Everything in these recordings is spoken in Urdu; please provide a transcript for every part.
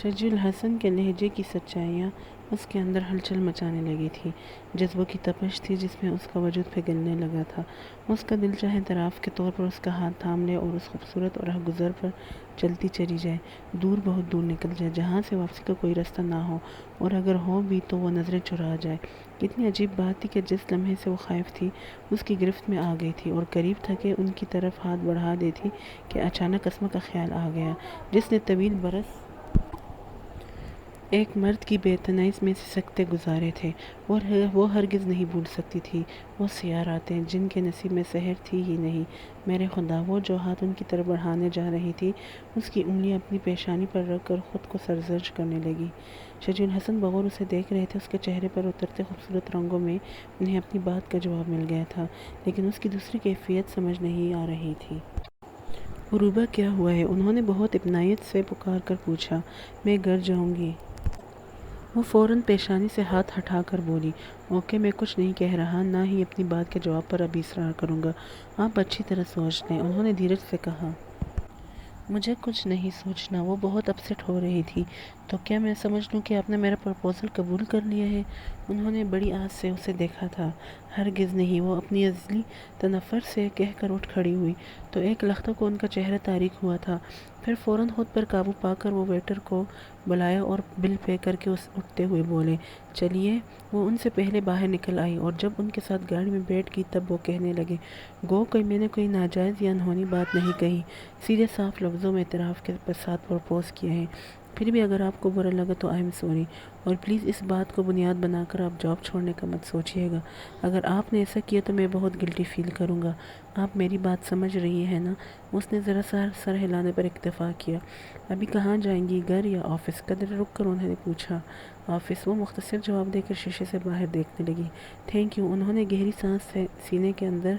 شجی الحسن کے لہجے کی سچائیاں اس کے اندر ہلچل مچانے لگی تھی۔ جذبوں کی تپش تھی جس میں اس کا وجود پگھلنے لگا تھا۔ اس کا دل چاہے طراف کے طور پر اس کا ہاتھ تھام لے اور اس خوبصورت اور رہگذر پر چلتی چلی جائے، دور بہت دور نکل جائے جہاں سے واپسی کا کوئی راستہ نہ ہو، اور اگر ہو بھی تو وہ نظریں چرا جائے۔ کتنی عجیب بات تھی کہ جس لمحے سے وہ خائف تھی اس کی گرفت میں آ گئی تھی اور قریب تھا کہ ان کی طرف ہاتھ بڑھا دیتی کہ اچانک اسما کا خیال آ گیا جس نے طویل برس ایک مرد کی بے تنائی میں سسکتے گزارے تھے اور وہ ہرگز نہیں بھول سکتی تھی وہ سیاہ راتیں جن کے نصیب میں سحر تھی ہی نہیں۔ میرے خدا، وہ جو ہاتھ ان کی طرف بڑھانے جا رہی تھی اس کی انگلیاں اپنی پیشانی پر رکھ کر خود کو سرزنش کرنے لگی۔ شجی الحسن بغور اسے دیکھ رہے تھے۔ اس کے چہرے پر اترتے خوبصورت رنگوں میں انہیں اپنی بات کا جواب مل گیا تھا، لیکن اس کی دوسری کیفیت سمجھ نہیں آ رہی تھی۔ عروبہ، کیا ہوا ہے؟ انہوں نے بہت اپنائیت سے پکار کر پوچھا۔ میں گھر جاؤں گی۔ وہ فوراً پیشانی سے ہاتھ ہٹا کر بولی، اوکے، میں کچھ نہیں کہہ رہا، نہ ہی اپنی بات کے جواب پر ابھی اصرار کروں گا۔ آپ اچھی طرح سوچ لیں، انہوں نے دھیرج سے کہا۔ مجھے کچھ نہیں سوچنا۔ وہ بہت اپسیٹ ہو رہی تھی۔ تو کیا میں سمجھ لوں کہ آپ نے میرا پرپوزل قبول کر لیا ہے؟ انہوں نے بڑی آس سے اسے دیکھا تھا۔ ہرگز نہیں، وہ اپنی ازلی تنفر سے کہہ کر اٹھ کھڑی ہوئی تو ایک لحظہ کو ان کا چہرہ تاریک ہوا تھا، پھر فوراً خود پر قابو پا کر وہ ویٹر کو بلایا اور بل پے کر کے اٹھتے ہوئے بولے، چلیے۔ وہ ان سے پہلے باہر نکل آئی اور جب ان کے ساتھ گاڑی میں بیٹھ گئی تب وہ کہنے لگے، گو کہ میں نے کوئی ناجائز یا انہونی بات نہیں کہی، سیدھے صاف لفظوں میں اعتراف کے ساتھ پرپوز کیا ہے۔ پھر بھی اگر آپ کو برا لگا تو آئی ایم سوری، اور پلیز اس بات کو بنیاد بنا کر آپ جاب چھوڑنے کا مت سوچیے گا۔ اگر آپ نے ایسا کیا تو میں بہت گلٹی فیل کروں گا۔ آپ میری بات سمجھ رہی ہیں نا؟ اس نے ذرا سا سر ہلانے پر اکتفا کیا۔ ابھی کہاں جائیں گی، گھر یا آفس؟ قدر رک کر انہوں نے پوچھا۔ آفس، وہ مختصر جواب دے کر شیشے سے باہر دیکھنے لگی۔ Thank you. انہوں نے گہری سانس سینے کے اندر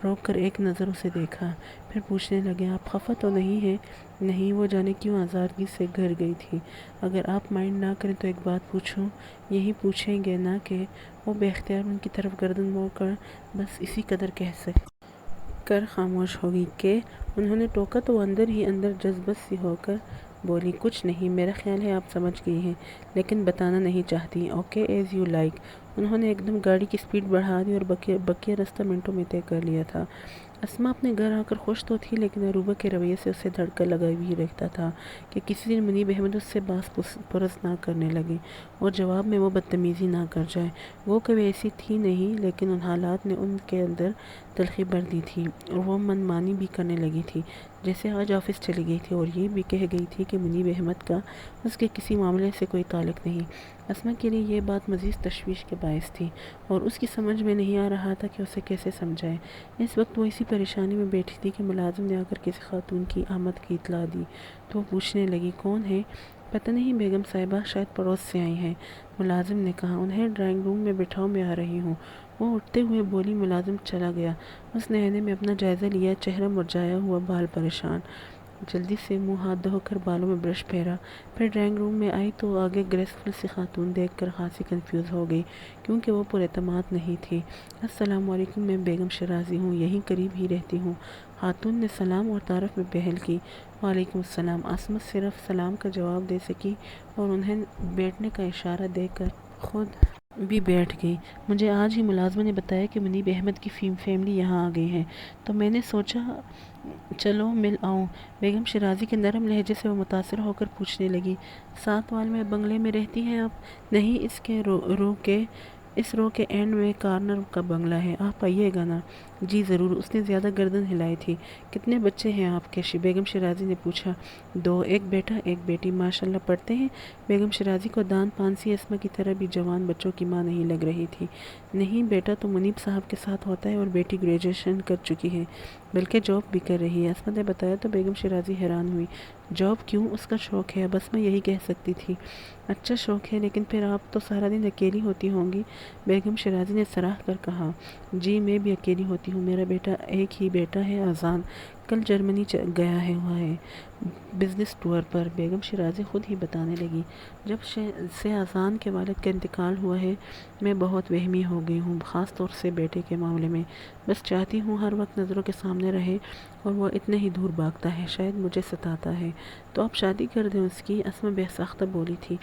روک کر ایک نظر اسے دیکھا، پھر پوچھنے لگے، آپ خفا تو نہیں ہیں؟ نہیں، وہ جانے کیوں آزادگی سے گھر گئی تھی۔ اگر آپ مائنڈ نہ کریں تو ایک بات پوچھوں؟ یہی پوچھیں گے نا؟ کہ وہ بے اختیار ان کی طرف گردن موڑ کر بس اسی قدر کہہ کر خاموش ہو گئی کہ انہوں نے ٹوکا تو وہ اندر ہی اندر جذبت سی ہو کر بولی، کچھ نہیں، میرا خیال ہے آپ سمجھ گئی ہیں لیکن بتانا نہیں چاہتی۔ Okay, as you like. انہوں نے ایک دم گاڑی کی سپیڈ بڑھا دی اور بقیہ راستہ منٹوں میں طے کر لیا تھا۔ اسما اپنے گھر آ کر خوش تو تھی لیکن عروبہ کے رویے سے اسے دھڑکا لگا بھی رہتا تھا کہ کسی دن منیب احمد اس سے باس پرس نہ کرنے لگے اور جواب میں وہ بدتمیزی نہ کر جائے۔ وہ کبھی ایسی تھی نہیں، لیکن ان حالات نے ان کے اندر تلخی بھر دی تھی اور وہ من مانی بھی کرنے لگی تھی، جیسے آج آفس چلی گئی تھی اور یہ بھی کہہ گئی تھی کہ منیب احمد کا اس کے کسی معاملے سے کوئی تعلق نہیں۔ اسما کے لیے یہ بات مزید تشویش کے باعث تھی اور اس کی سمجھ میں نہیں آ رہا تھا کہ اسے کیسے سمجھائے۔ اس وقت وہ اسی پریشانی میں بیٹھی تھی کہ ملازم نے آ کر کسی خاتون کی آمد کی اطلاع دی تو وہ پوچھنے لگی، کون ہے؟ پتہ نہیں بیگم صاحبہ، شاید پڑوس سے آئی ہیں۔ ملازم نے کہا، انہیں ڈرائنگ روم میں بٹھاؤ، میں آ رہی ہوں۔ وہ اٹھتے ہوئے بولی۔ ملازم چلا گیا۔ اس نے آئینے میں اپنا جائزہ لیا، چہرہ مرجھایا ہوا، بال پریشان۔ جلدی سے منہ ہاتھ دھو کر بالوں میں برش پھیرا، پھر ڈرائنگ روم میں آئی تو آگے گریسفل سی خاتون دیکھ کر خاصی کنفیوز ہو گئی کیونکہ وہ پر اعتماد نہیں تھی۔ السلام علیکم، میں بیگم شیرازی ہوں، یہیں قریب ہی رہتی ہوں۔ خاتون نے سلام اور تعارف میں پہل کی۔ وعلیکم السلام۔ اسما صرف سلام کا جواب دے سکی اور انہیں بیٹھنے کا اشارہ دے کر خود بھی بیٹھ گئی۔ مجھے آج ہی ملازمہ نے بتایا کہ منیب احمد کی فیملی یہاں آ گئی ہے تو میں نے سوچا چلو مل آؤں۔ بیگم شیرازی کے نرم لہجے سے وہ متاثر ہو کر پوچھنے لگی، ساتھ وال میں بنگلے میں رہتی ہیں آپ؟ نہیں، اس رو کے اینڈ میں کارنر کا بنگلہ ہے، آپ آئیے گا نا؟ جی ضرور۔ اس نے زیادہ گردن ہلائی تھی۔ کتنے بچے ہیں آپ کے؟ بیگم شیرازی نے پوچھا۔ 2، ایک بیٹا ایک بیٹی۔ ماشاءاللہ، پڑھتے ہیں؟ بیگم شیرازی کو دان پانسی اسما کی طرح بھی جوان بچوں کی ماں نہیں لگ رہی تھی۔ نہیں، بیٹا تو منیب صاحب کے ساتھ ہوتا ہے اور بیٹی گریجویشن کر چکی ہے، بلکہ جاب بھی کر رہی ہے۔ اسما نے بتایا تو بیگم شیرازی حیران ہوئی۔ جاب کیوں؟ اس کا شوق ہے، بس میں یہی کہہ سکتی تھی۔ اچھا شوق ہے، لیکن پھر آپ تو سارا دن اکیلی ہوتی ہوں گی؟ بیگم شیرازی نے سراہ کر کہا۔ جی، میں بھی اکیلی ہوتی ہوں، میرا بیٹا ایک ہی بیٹا ہے اذان، کل جرمنی گیا ہے ہوا ہے بزنس ٹور پر۔ بیگم شیرازی خود ہی بتانے لگی، جب سے اذان کے والد کا انتقال ہوا ہے میں بہت وہمی ہو گئی ہوں، خاص طور سے بیٹے کے معاملے میں۔ بس چاہتی ہوں ہر وقت نظروں کے سامنے رہے، اور وہ اتنے ہی دور بھاگتا ہے، شاید مجھے ستاتا ہے۔ تو آپ شادی کر دیں اس کی، اسما بے ساختہ بولی تھی۔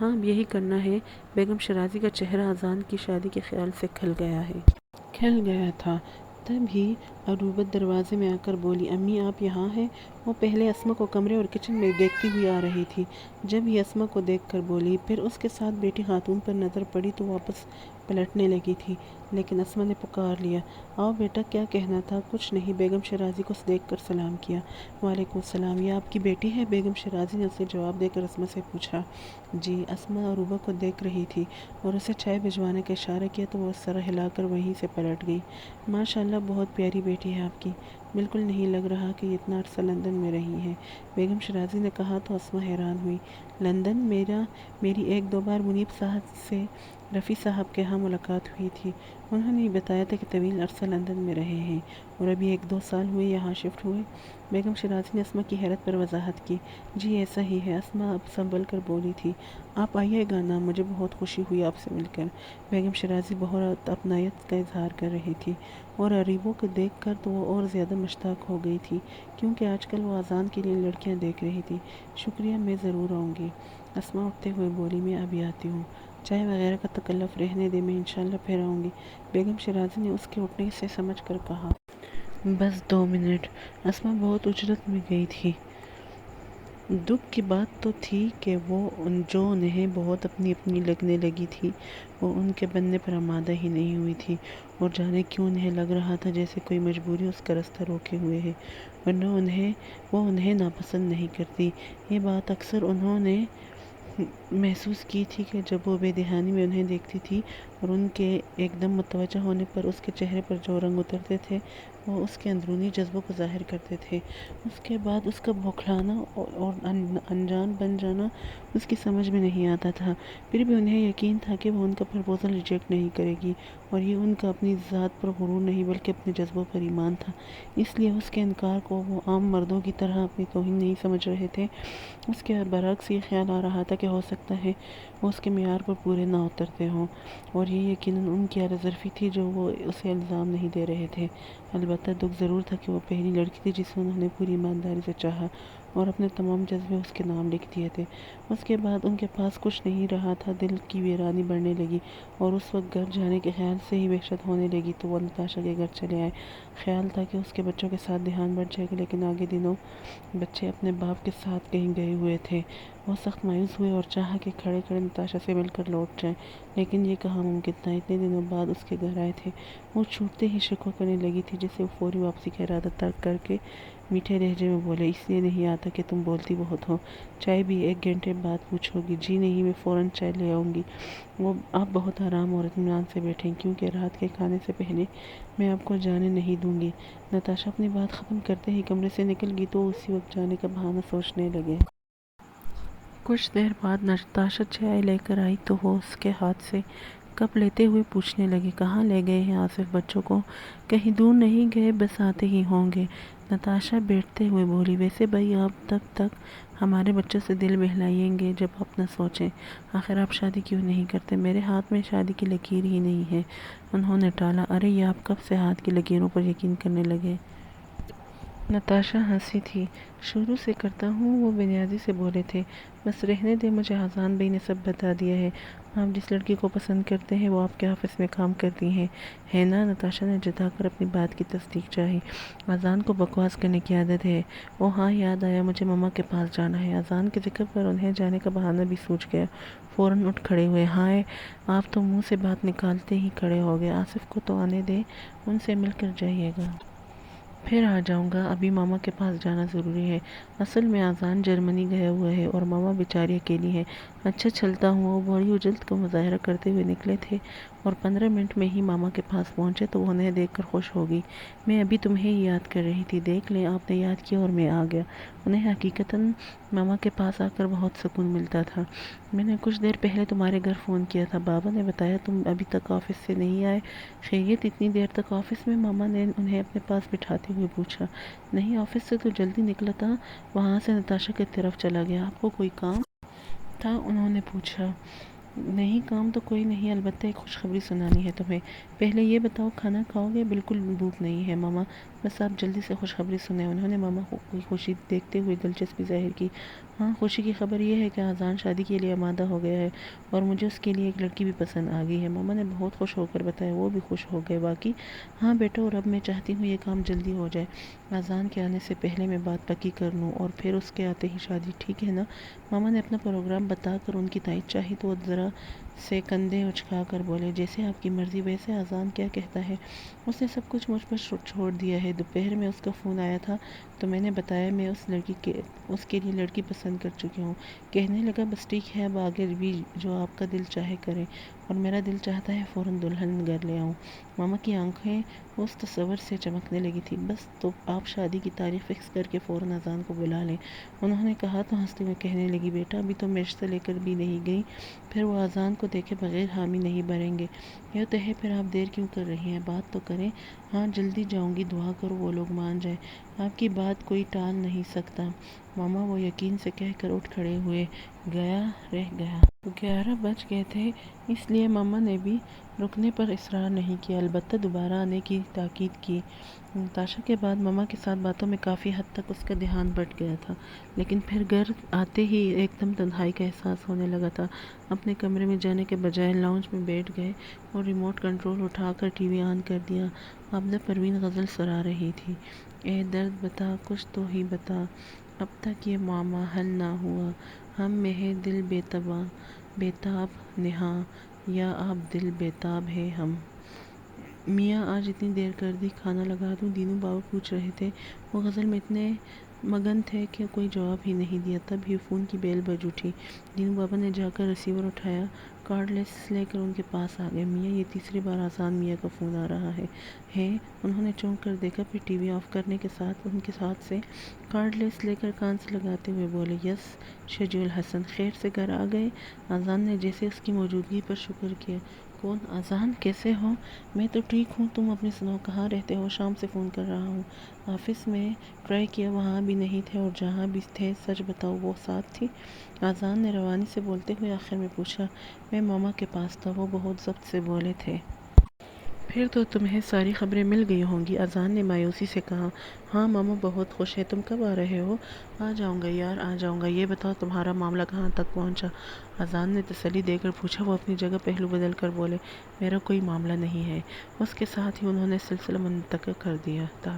ہاں اب یہی کرنا ہے۔ بیگم شیرازی کا چہرہ اذان کی شادی کے خیال سے کھل گیا تھا۔ تبھی اروبت دروازے میں آ کر بولی، امی آپ یہاں ہیں؟ وہ پہلے اسما کو کمرے اور کچن میں دیکھتی ہوئی آ رہی تھی، جب ہی اسما کو دیکھ کر بولی، پھر اس کے ساتھ بیٹی خاتون پر نظر پڑی تو واپس پلٹنے لگی تھی، لیکن اسما نے پکار لیا، آؤ بیٹا کیا کہنا تھا؟ کچھ نہیں، بیگم شیرازی کو دیکھ کر سلام کیا۔ وعلیکم السلام، یہ آپ کی بیٹی ہے؟ بیگم شیرازی نے اسے جواب دے کر اسما سے پوچھا۔ جی۔ اسما عروبہ کو دیکھ رہی تھی اور اسے چائے بھجوانے کا اشارہ کیا تو وہ سر ہلا کر وہیں سے پلٹ گئی۔ ماشاءاللہ بہت پیاری بیٹی ہے آپ کی، بالکل نہیں لگ رہا کہ یہ اتنا عرصہ لندن میں رہی ہے، بیگم شیرازی نے کہا تو اسما حیران ہوئی۔ لندن؟ میری ایک دو بار منیب صاحب سے رفیع صاحب کے ہاں ملاقات ہوئی تھی، انہوں نے بتایا تھا کہ طویل عرصہ لندن میں رہے ہیں اور ابھی 1-2 سال ہوئے یہاں شفٹ ہوئے۔ بیگم شیرازی نے اسما کی حیرت پر وضاحت کی۔ جی ایسا ہی ہے، اسما اب سنبھل کر بولی تھی۔ آپ آئیے گا نا، مجھے بہت خوشی ہوئی آپ سے مل کر۔ بیگم شیرازی بہت اپنائیت کا اظہار کر رہی تھی، اور اریبوں کو دیکھ کر تو وہ اور زیادہ مشتاق ہو گئی تھی، کیونکہ آج کل وہ اذان کے لیے لڑکیاں دیکھ رہی تھی۔ شکریہ، میں ضرور آؤں گی۔ اسما اٹھتے ہوئے بولی، میں ابھی آتی ہوں، چائے وغیرہ کا تکلف رہنے دے، میں انشاءاللہ پھر آؤں گی۔ بیگم شیرازی نے اس کے اٹھنے سے سمجھ کر کہا۔ بس 2 منٹ۔ اسما بہت اجرت میں گئی تھی۔ دکھ کی بات تو تھی کہ وہ جو انہیں بہت اپنی لگنے لگی تھی، وہ ان کے بننے پر آمادہ ہی نہیں ہوئی تھی، اور جانے کیوں انہیں لگ رہا تھا جیسے کوئی مجبوری اس کا راستہ روکے ہوئے ہے، ورنہ وہ انہیں ناپسند نہیں کرتی۔ یہ بات اکثر انہوں نے محسوس کی تھی کہ جب وہ بے دہانی میں انہیں دیکھتی تھی اور ان کے ایک دم متوجہ ہونے پر اس کے چہرے پر جو رنگ اترتے تھے وہ اس کے اندرونی جذبوں کو ظاہر کرتے تھے، اس کے بعد اس کا بوکھلانا اور انجان بن جانا اس کی سمجھ میں نہیں آتا تھا، پھر بھی انہیں یقین تھا کہ وہ ان کا پرپوزل ریجیکٹ نہیں کرے گی، اور یہ ان کا اپنی ذات پر غرور نہیں بلکہ اپنے جذبوں پر ایمان تھا، اس لیے اس کے انکار کو وہ عام مردوں کی طرح اپنی توہین نہیں سمجھ رہے تھے۔ اس کے برعکس یہ خیال آ رہا تھا کہ ہو سکتا ہے وہ اس کے معیار پر پورے نہ اترتے ہوں، اور یہ یقیناً ان کی اعلی ظرفی تھی جو وہ اسے الزام نہیں دے رہے تھے۔ البتہ دکھ ضرور تھا کہ وہ پہلی لڑکی تھی جسے انہوں نے پوری ایمانداری سے چاہا اور اپنے تمام جذبے اس کے نام لکھ دیے تھے۔ اس کے بعد ان کے پاس کچھ نہیں رہا تھا، دل کی ویرانی بڑھنے لگی، اور اس وقت گھر جانے کے خیال سے ہی وحشت ہونے لگی تو وہ نتاشا کے گھر چلے آئے۔ خیال تھا کہ اس کے بچوں کے ساتھ دھیان بڑھ جائے گا، لیکن آگے دنوں بچے اپنے باپ کے ساتھ کہیں گئے ہوئے تھے۔ وہ سخت مایوس ہوئے اور چاہا کہ کھڑے کھڑے نتاشا سے مل کر لوٹ جائیں، لیکن یہ کہاں ممکن تھا، اتنے دنوں بعد اس کے گھر آئے تھے۔ وہ چھوٹتے ہی شکوہ کرنے لگی تھی، جسے وہ فوری واپسی کا ارادہ ترک کر کے میٹھے لہجے میں بولے، اس لیے نہیں آتا کہ تم بولتی بہت ہو، چائے بھی 1 گھنٹے بعد پوچھو گی؟ جی نہیں، میں فوراً چائے لے آؤں گی۔ آپ بہت آرام اور اطمینان سے بیٹھیں، کیونکہ رات کے کھانے سے پہلے میں آپ کو جانے نہیں دوں گی۔ نتاشا اپنی بات ختم کرتے ہی کمرے سے نکل گئی تو اسی وقت جانے کا بہانہ سوچنے لگے۔ کچھ دیر بعد نتاشا چائے لے کر آئی تو وہ اس کے ہاتھ سے کپ لیتے ہوئے پوچھنے لگی، کہاں لے گئے ہیں آصف بچوں کو؟ کہیں دور نہیں گئے، بس آتے ہی ہوں گے۔ نتاشا بیٹھتے ہوئے بولی، ویسے بھائی آپ تب تک ہمارے بچوں سے دل بہلائیں گے جب آپ نہ سوچیں، آخر آپ شادی کیوں نہیں کرتے؟ میرے ہاتھ میں شادی کی لکیر ہی نہیں ہے۔ انہوں نے ٹالا، ارے یہ آپ کب سے ہاتھ کی لکیروں پر یقین کرنے لگے؟ نتاشا ہنسی تھی، شروع سے کرتا ہوں، وہ بنیادی سے بولے تھے، بس رہنے دے، مجھے اذان بھائی نے سب بتا دیا ہے، آپ جس لڑکی کو پسند کرتے ہیں وہ آپ کے آفس میں کام کرتی ہے نا؟ نتاشا نے جتا کر اپنی بات کی تصدیق چاہی۔ اذان کو بکواس کرنے کی عادت ہے۔ اوہ ہاں، یاد آیا، مجھے مما کے پاس جانا ہے۔ اذان کے ذکر پر انہیں جانے کا بہانہ بھی سوج گیا، فوراً اٹھ کھڑے ہوئے۔ ہائے، آپ تو منہ سے بات نکالتے ہی کھڑے ہو گئے، آصف کو تو آنے دیں، ان سے مل کر جائیے گا۔ پھر آ جاؤں گا، ابھی ماما کے پاس جانا ضروری ہے، اصل میں اذان جرمنی گیا ہوا ہے اور ماما بیچاری اکیلی ہے۔ اچھا چلتا ہوں۔ وہ بڑی اجلت کا مظاہرہ کرتے ہوئے نکلے تھے اور 15 منٹ میں ہی ماما کے پاس پہنچے تو وہ انہیں دیکھ کر خوش ہو گئی۔ میں ابھی تمہیں ہی یاد کر رہی تھی، دیکھ لیں آپ نے یاد کیا اور میں آ گیا۔ انہیں حقیقتاً ماما کے پاس آ کر بہت سکون ملتا تھا۔ میں نے کچھ دیر پہلے تمہارے گھر فون کیا تھا، بابا نے بتایا تم ابھی تک آفس سے نہیں آئے۔ خیریت اتنی دیر تک آفس میں؟ ماما نے انہیں اپنے پاس بٹھاتے ہوئے پوچھا۔ نہیں، آفس سے تو جلدی نکلا تھا، وہاں سے نتاشا کی طرف چلا گیا۔ آپ کو کوئی کام تھا؟ انہوں نے پوچھا۔ نہیں، کام تو کوئی نہیں، البتہ ایک خوشخبری سنانی ہے تمہیں۔ پہلے یہ بتاؤ کھانا کھاؤ گے؟ بالکل بھوک نہیں ہے ماما، بس آپ جلدی سے خوشخبری سنیں۔ انہوں نے ماما کی خوشی دیکھتے ہوئے دلچسپی ظاہر کی۔ ہاں، خوشی کی خبر یہ ہے کہ اذان شادی کے لیے آمادہ ہو گیا ہے اور مجھے اس کے لیے ایک لڑکی بھی پسند آ گئی ہے، ماما نے بہت خوش ہو کر بتایا۔ وہ بھی خوش ہو گئے واقعی؟ ہاں بیٹا، اور اب میں چاہتی ہوں یہ کام جلدی ہو جائے، اذان کے آنے سے پہلے میں بات پکی کر لوں اور پھر اس کے آتے ہی شادی، ٹھیک ہے نا؟ ماما نے اپنا پروگرام بتا کر ان کی تائید چاہی تو وہ ذرا سے کندھے اچکا کر بولے، جیسے آپ کی مرضی۔ ویسے اذان کیا کہتا ہے؟ اس نے سب کچھ مجھ پر چھوڑ دیا ہے، دوپہر میں اس کا فون آیا تھا تو میں نے بتایا میں اس کے لیے لڑکی پسند کر چکی ہوں۔ کہنے لگا بس ٹھیک ہے، اب آگے بھی جو آپ کا دل چاہے کریں، اور میرا دل چاہتا ہے فوراً دلہن گھر لے آؤں۔ ماما کی آنکھیں اس تصور سے چمکنے لگی تھی۔ بس تو آپ شادی کی تاریخ فکس کر کے فوراً اذان کو بلا لیں، انہوں نے کہا تو ہنستے ہوئے کہنے لگی، بیٹا ابھی تو میں رشتہ لے کر بھی نہیں گئی، پھر وہ اذان کو دیکھے بغیر حامی نہیں بھریں گے۔ یہ تو ہے، پھر آپ دیر کیوں کر رہی ہیں؟ بات تو کریں۔ ہاں جلدی جاؤں گی، دعا کرو وہ لوگ مان جائیں، آپ کی بات کوئی ٹال نہیں سکتا۔ ماما وہ یقین سے کہہ کر اٹھ کھڑے ہوئے۔ گیا رہ گیا۔ 11 بج گئے تھے، اس لیے ماما نے بھی رکنے پر اصرار نہیں کیا، البتہ دوبارہ آنے کی تاکید کی۔ نتاشا کے بعد ماما کے ساتھ باتوں میں کافی حد تک اس کا دھیان بٹ گیا تھا، لیکن پھر گھر آتے ہی ایک دم تنہائی کا احساس ہونے لگا تھا۔ اپنے کمرے میں جانے کے بجائے لاؤنج میں بیٹھ گئے اور ریموٹ کنٹرول اٹھا کر ٹی وی آن کر دیا۔ آبدہ پروین غزل سنا رہی تھی۔ اے درد بتا کچھ تو ہی بتا، اب تک یہ معمہ حل نہ ہوا، ہم میں ہے دل بیتاب نہاں، یا اب دل بیتاب ہے ہم۔ میاں آج اتنی دیر کر دی، کھانا لگا دوں؟ دینو بابا پوچھ رہے تھے۔ وہ غزل میں اتنے مگن تھے کہ کوئی جواب ہی نہیں دیا، تب ہی فون کی بیل بج اٹھی۔ دینو بابا نے جا کر ریسیور اٹھایا، کارڈ لیس لے کر ان کے پاس آ گئے۔ میاں، یہ تیسری بار اذان میاں کا فون آ رہا ہے۔ انہوں نے چونک کر دیکھا، پھر ٹی وی آف کرنے کے ساتھ ان کے ہاتھ سے کارڈ لیس لے کر کان سے لگاتے ہوئے بولے، یس شجیع الحسن، خیر سے گھر آ گئے؟ اذان نے جیسے اس کی موجودگی پر شکر کیا۔ کون؟ اذان، کیسے ہو؟ میں تو ٹھیک ہوں، تم اپنی سناؤ، کہاں رہتے ہو؟ شام سے فون کر رہا ہوں، آفس میں ٹرائی کیا، وہاں بھی نہیں تھے، اور جہاں بھی تھے سچ بتاؤ وہ ساتھ تھی؟ اذان نے روانی سے بولتے ہوئے آخر میں پوچھا۔ میں ماما کے پاس تھا، وہ بہت ضبط سے بولے تھے۔ پھر تو تمہیں ساری خبریں مل گئی ہوں گی، اذان نے مایوسی سے کہا۔ ہاں ماما بہت خوش ہے، تم کب آ رہے ہو؟ آ جاؤں گا یار، آ جاؤں گا۔ یہ بتاؤ تمہارا معاملہ کہاں تک پہنچا؟ اذان نے تسلی دے کر پوچھا۔ وہ اپنی جگہ پہلو بدل کر بولے، میرا کوئی معاملہ نہیں ہے۔ اس کے ساتھ ہی انہوں نے سلسلہ منتقل کر دیا تھا۔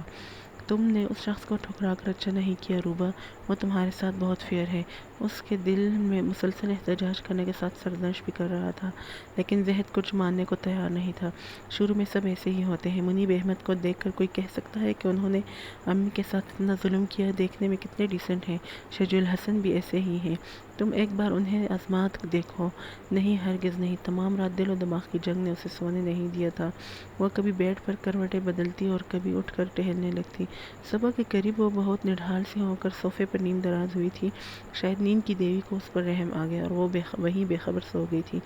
تم نے اس شخص کو ٹھکرا کر اچھا نہیں کیا روبا، وہ تمہارے ساتھ بہت فیئر ہے۔ اس کے دل میں مسلسل احتجاج کرنے کے ساتھ سرزنش بھی کر رہا تھا، لیکن زہد کچھ ماننے کو تیار نہیں تھا۔ شروع میں سب ایسے ہی ہوتے ہیں۔ منیب احمد کو دیکھ کر کوئی کہہ سکتا ہے کہ انہوں نے امی کے ساتھ اتنا ظلم کیا؟ دیکھنے میں کتنے ڈیسنٹ ہیں، شجیع الحسن بھی ایسے ہی ہیں، تم ایک بار انہیں آزما دیکھو۔ نہیں، ہرگز نہیں۔ تمام رات دل و دماغ کی جنگ نے اسے سونے نہیں دیا تھا۔ وہ کبھی بیڈ پر کروٹیں بدلتی اور کبھی اٹھ کر ٹہلنے لگتی۔ صبح کے قریب وہ بہت نڈھال سی ہو کر صوفے پر نیم دراز ہوئی تھی۔ شاید نیند کی دیوی کو اس پر رحم آ گیا اور وہ وہیں بے خبر سو گئی تھی۔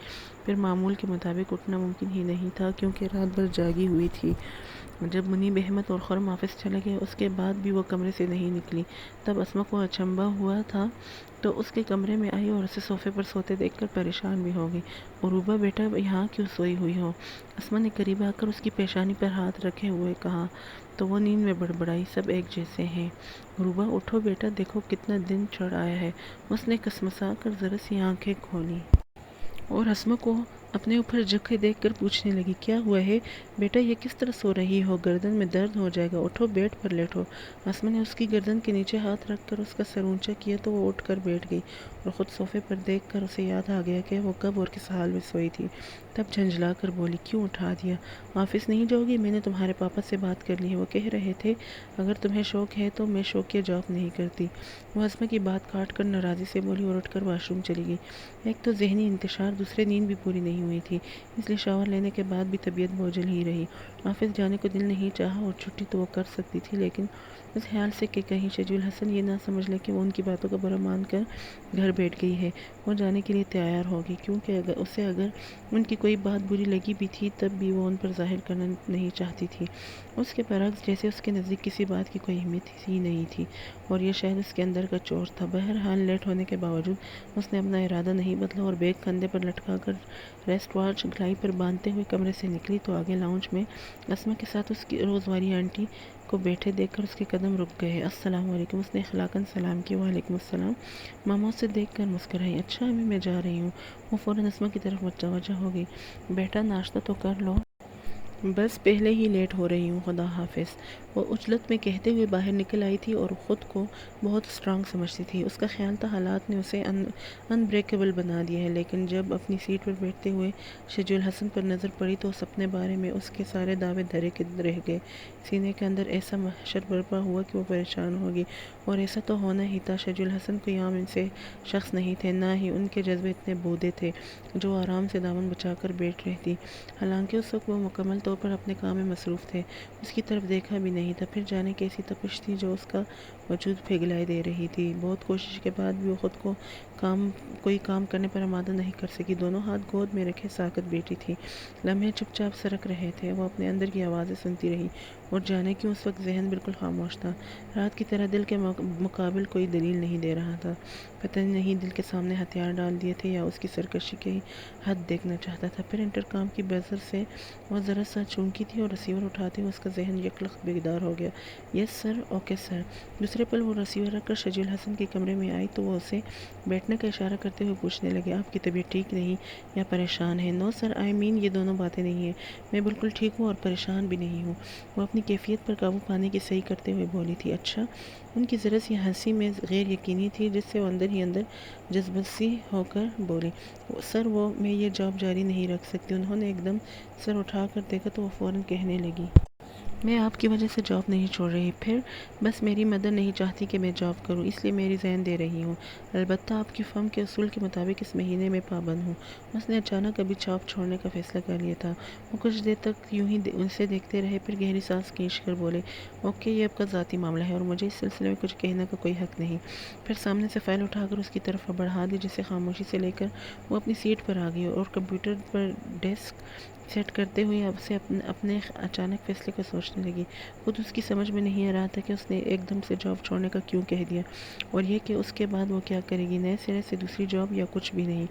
پھر معمول کے مطابق اٹھنا ممکن ہی نہیں تھا، کیونکہ رات بھر جاگی ہوئی تھی۔ جب منیب احمد اور خرم آفس چلے گئے، اس کے بعد بھی وہ کمرے سے نہیں نکلی۔ تب اسما کو اچنبھا ہوا تھا تو اس کے کمرے میں آئی اور اسے صوفے پر سوتے دیکھ کر پریشان بھی ہو گئی۔ عروبہ بیٹا، یہاں کیوں سوئی ہوئی ہو؟ اسما نے قریب آ کر اس کی پیشانی پر ہاتھ رکھے ہوئے کہا، تو وہ نیند میں بڑبڑائی، سب ایک جیسے ہیں۔ عروبہ اٹھو بیٹا، دیکھو کتنا دن چڑھ آیا ہے۔ اس نے کسمسا کر ذرا سی آنکھیں کھولیں اور اسما کو اپنے اوپر جھکے دیکھ کر پوچھنے لگی، کیا ہوا ہے بیٹا، یہ کس طرح سو رہی ہو؟ گردن میں درد ہو جائے گا، اٹھو بیڈ پر لیٹو۔ اسما نے اس کی گردن کے نیچے ہاتھ رکھ کر اس کا سر اونچا کیا تو وہ اٹھ کر بیٹھ گئی، اور خود صوفے پر دیکھ کر اسے یاد آ گیا کہ وہ کب اور کس حال میں سوئی تھی۔ تب جھنجھلا کر بولی، کیوں اٹھا دیا؟ آفس نہیں جاؤ گی؟ میں نے تمہارے پاپا سے بات کر لی ہے، وہ کہہ رہے تھے اگر تمہیں شوق ہے تو میں شوقیہ جاب نہیں کرتی۔ وہ اسما کی بات کاٹ کر ناراضی سے بولی اور اٹھ کر واش روم چلی گئی۔ ایک تو ذہنی انتشار، دوسرے نیند بھی پوری نہیں نہیں ہوئی تھی، اس لیے شاور لینے کے بعد بھی طبیعت بوجھل ہی رہی۔ آفس جانے کو دل نہیں چاہا اور چھٹی تو وہ کر سکتی تھی، لیکن اس خیال سے کہ کہیں شجیع الحسن یہ نہ سمجھ لے کہ وہ ان کی باتوں کا برا مان کر گھر بیٹھ گئی ہے، وہ جانے کے لیے تیار ہو گئی، کیونکہ اگر ان کی کوئی بات بری لگی بھی تھی تب بھی وہ ان پر ظاہر کرنا نہیں چاہتی تھی، اس کے برعکس جیسے اس کے نزدیک کسی بات کی کوئی اہمیت ہی نہیں تھی، اور یہ شاید اس کے اندر کا چور تھا۔ بہرحال لیٹ ہونے کے باوجود اس نے اپنا ارادہ نہیں بدلا اور بیگ کندھے پر لٹکا کر ریسٹ واچ گھڑائی پر باندھتے ہوئے کمرے سے نکلی تو آگے لاؤنج میں اسما کے ساتھ اس کی روزواری آنٹی کو بیٹھے دیکھ کر اس کے قدم رک گئے۔ السلام علیکم، اس نے اخلاقاً سلام کیا۔ وعلیکم السلام۔ ماما اسے دیکھ کر مسکرائی۔ اچھا امی، میں جا رہی ہوں۔ وہ فوراً اسما کی طرف متوجہ ہو گئی۔ بیٹا ناشتہ تو کر لو، بس پہلے ہی لیٹ ہو رہی ہوں، خدا حافظ۔ وہ عجلت میں کہتے ہوئے باہر نکل آئی تھی اور خود کو بہت اسٹرانگ سمجھتی تھی۔ اس کا خیال تھا حالات نے اسے انبریکیبل بنا دیا ہے، لیکن جب اپنی سیٹ پر بیٹھتے ہوئے شجیع الحسن پر نظر پڑی تو اس اپنے بارے میں اس کے سارے دعوے دھرے کے رہ گئے۔ سینے کے اندر ایسا محشر برپا ہوا کہ وہ پریشان ہوگی، اور ایسا تو ہونا ہی تھا۔ شجیع الحسن کوئی عام سے شخص نہیں تھے، نہ ہی ان کے جذبے اتنے بودے تھے جو آرام سے دامن بچا کر بیٹھ رہتی۔ حالانکہ اس وقت وہ مکمل طور پر اپنے کام میں مصروف تھے، اس کی طرف دیکھا بھی نہیں تھا۔ پھر جانے کیسی تپش تھی جو اس کا وجود پگھلائے دے رہی تھی۔ بہت کوشش کے بعد بھی وہ خود کو کوئی کام کرنے پر آمادہ نہیں کر سکی۔ دونوں ہاتھ گود میں رکھے ساکت بیٹھی تھی۔ لمحے چپ چاپ سرک رہے تھے، وہ اپنے اندر کی آوازیں سنتی رہی، اور جانے کیوں اس وقت ذہن بالکل خاموش تھا۔ رات کی طرح دل کے مقابل کوئی دلیل نہیں دے رہا تھا۔ پتہ نہیں دل کے سامنے ہتھیار ڈال دیے تھے یا اس کی سرکشی کی حد دیکھنا چاہتا تھا۔ پھر انٹرکام کی بزر سے وہ ذرا سا چونکی تھی اور ریسیور اٹھاتے ہوئے اس کا ذہن یک لخت بیدار ہو گیا۔ یس سر، اوکے سر۔ دوسرے پل وہ ریسیور رکھ کر شجیع الحسن کے کمرے میں آئی تو وہ اسے بیٹھنے کا اشارہ کرتے ہوئے پوچھنے لگے، آپ کی طبیعت ٹھیک نہیں یا پریشان ہے؟ نو سر، یہ دونوں باتیں نہیں ہیں، میں بالکل ٹھیک ہوں اور پریشان بھی نہیں ہوں، وہ اپنی کیفیت پر قابو پانے کی صحیح کرتے ہوئے بولی تھی۔ اچھا؟ ان کی ذرا سی ہنسی میں غیر یقینی تھی، جس سے وہ اندر ہی اندر جذباتی ہو کر بولی، سر میں یہ جاب جاری نہیں رکھ سکتی۔ انہوں نے ایک دم سر اٹھا کر دیکھا تو وہ فوراً کہنے لگی، میں آپ کی وجہ سے جاب نہیں چھوڑ رہی، پھر بس میری مدر نہیں چاہتی کہ میں جاب کروں، اس لیے میں ریزائن دے رہی ہوں، البتہ آپ کی فرم کے اصول کے مطابق اس مہینے میں پابند ہوں۔ اس نے اچانک ابھی جاب چھوڑنے کا فیصلہ کر لیا تھا۔ وہ کچھ دیر تک یوں ہی اسے دیکھتے رہے، پھر گہری سانس کھینچ کر بولے، اوکے، یہ آپ کا ذاتی معاملہ ہے اور مجھے اس سلسلے میں کچھ کہنے کا کوئی حق نہیں۔ پھر سامنے سے فائل اٹھا کر اس کی طرف بڑھا دی، جسے خاموشی سے لے کر وہ اپنی سیٹ پر آ گئی اور کمپیوٹر پر ڈیسک سیٹ کرتے ہوئے اب سے اپنے اچانک فیصلے کو سوچنے لگی۔ خود اس کی سمجھ میں نہیں آ رہا تھا کہ اس نے ایک دم سے جاب چھوڑنے کا کیوں کہہ دیا، اور یہ کہ اس کے بعد وہ کیا کرے گی، نئے سرے سے دوسری جاب یا کچھ بھی نہیں۔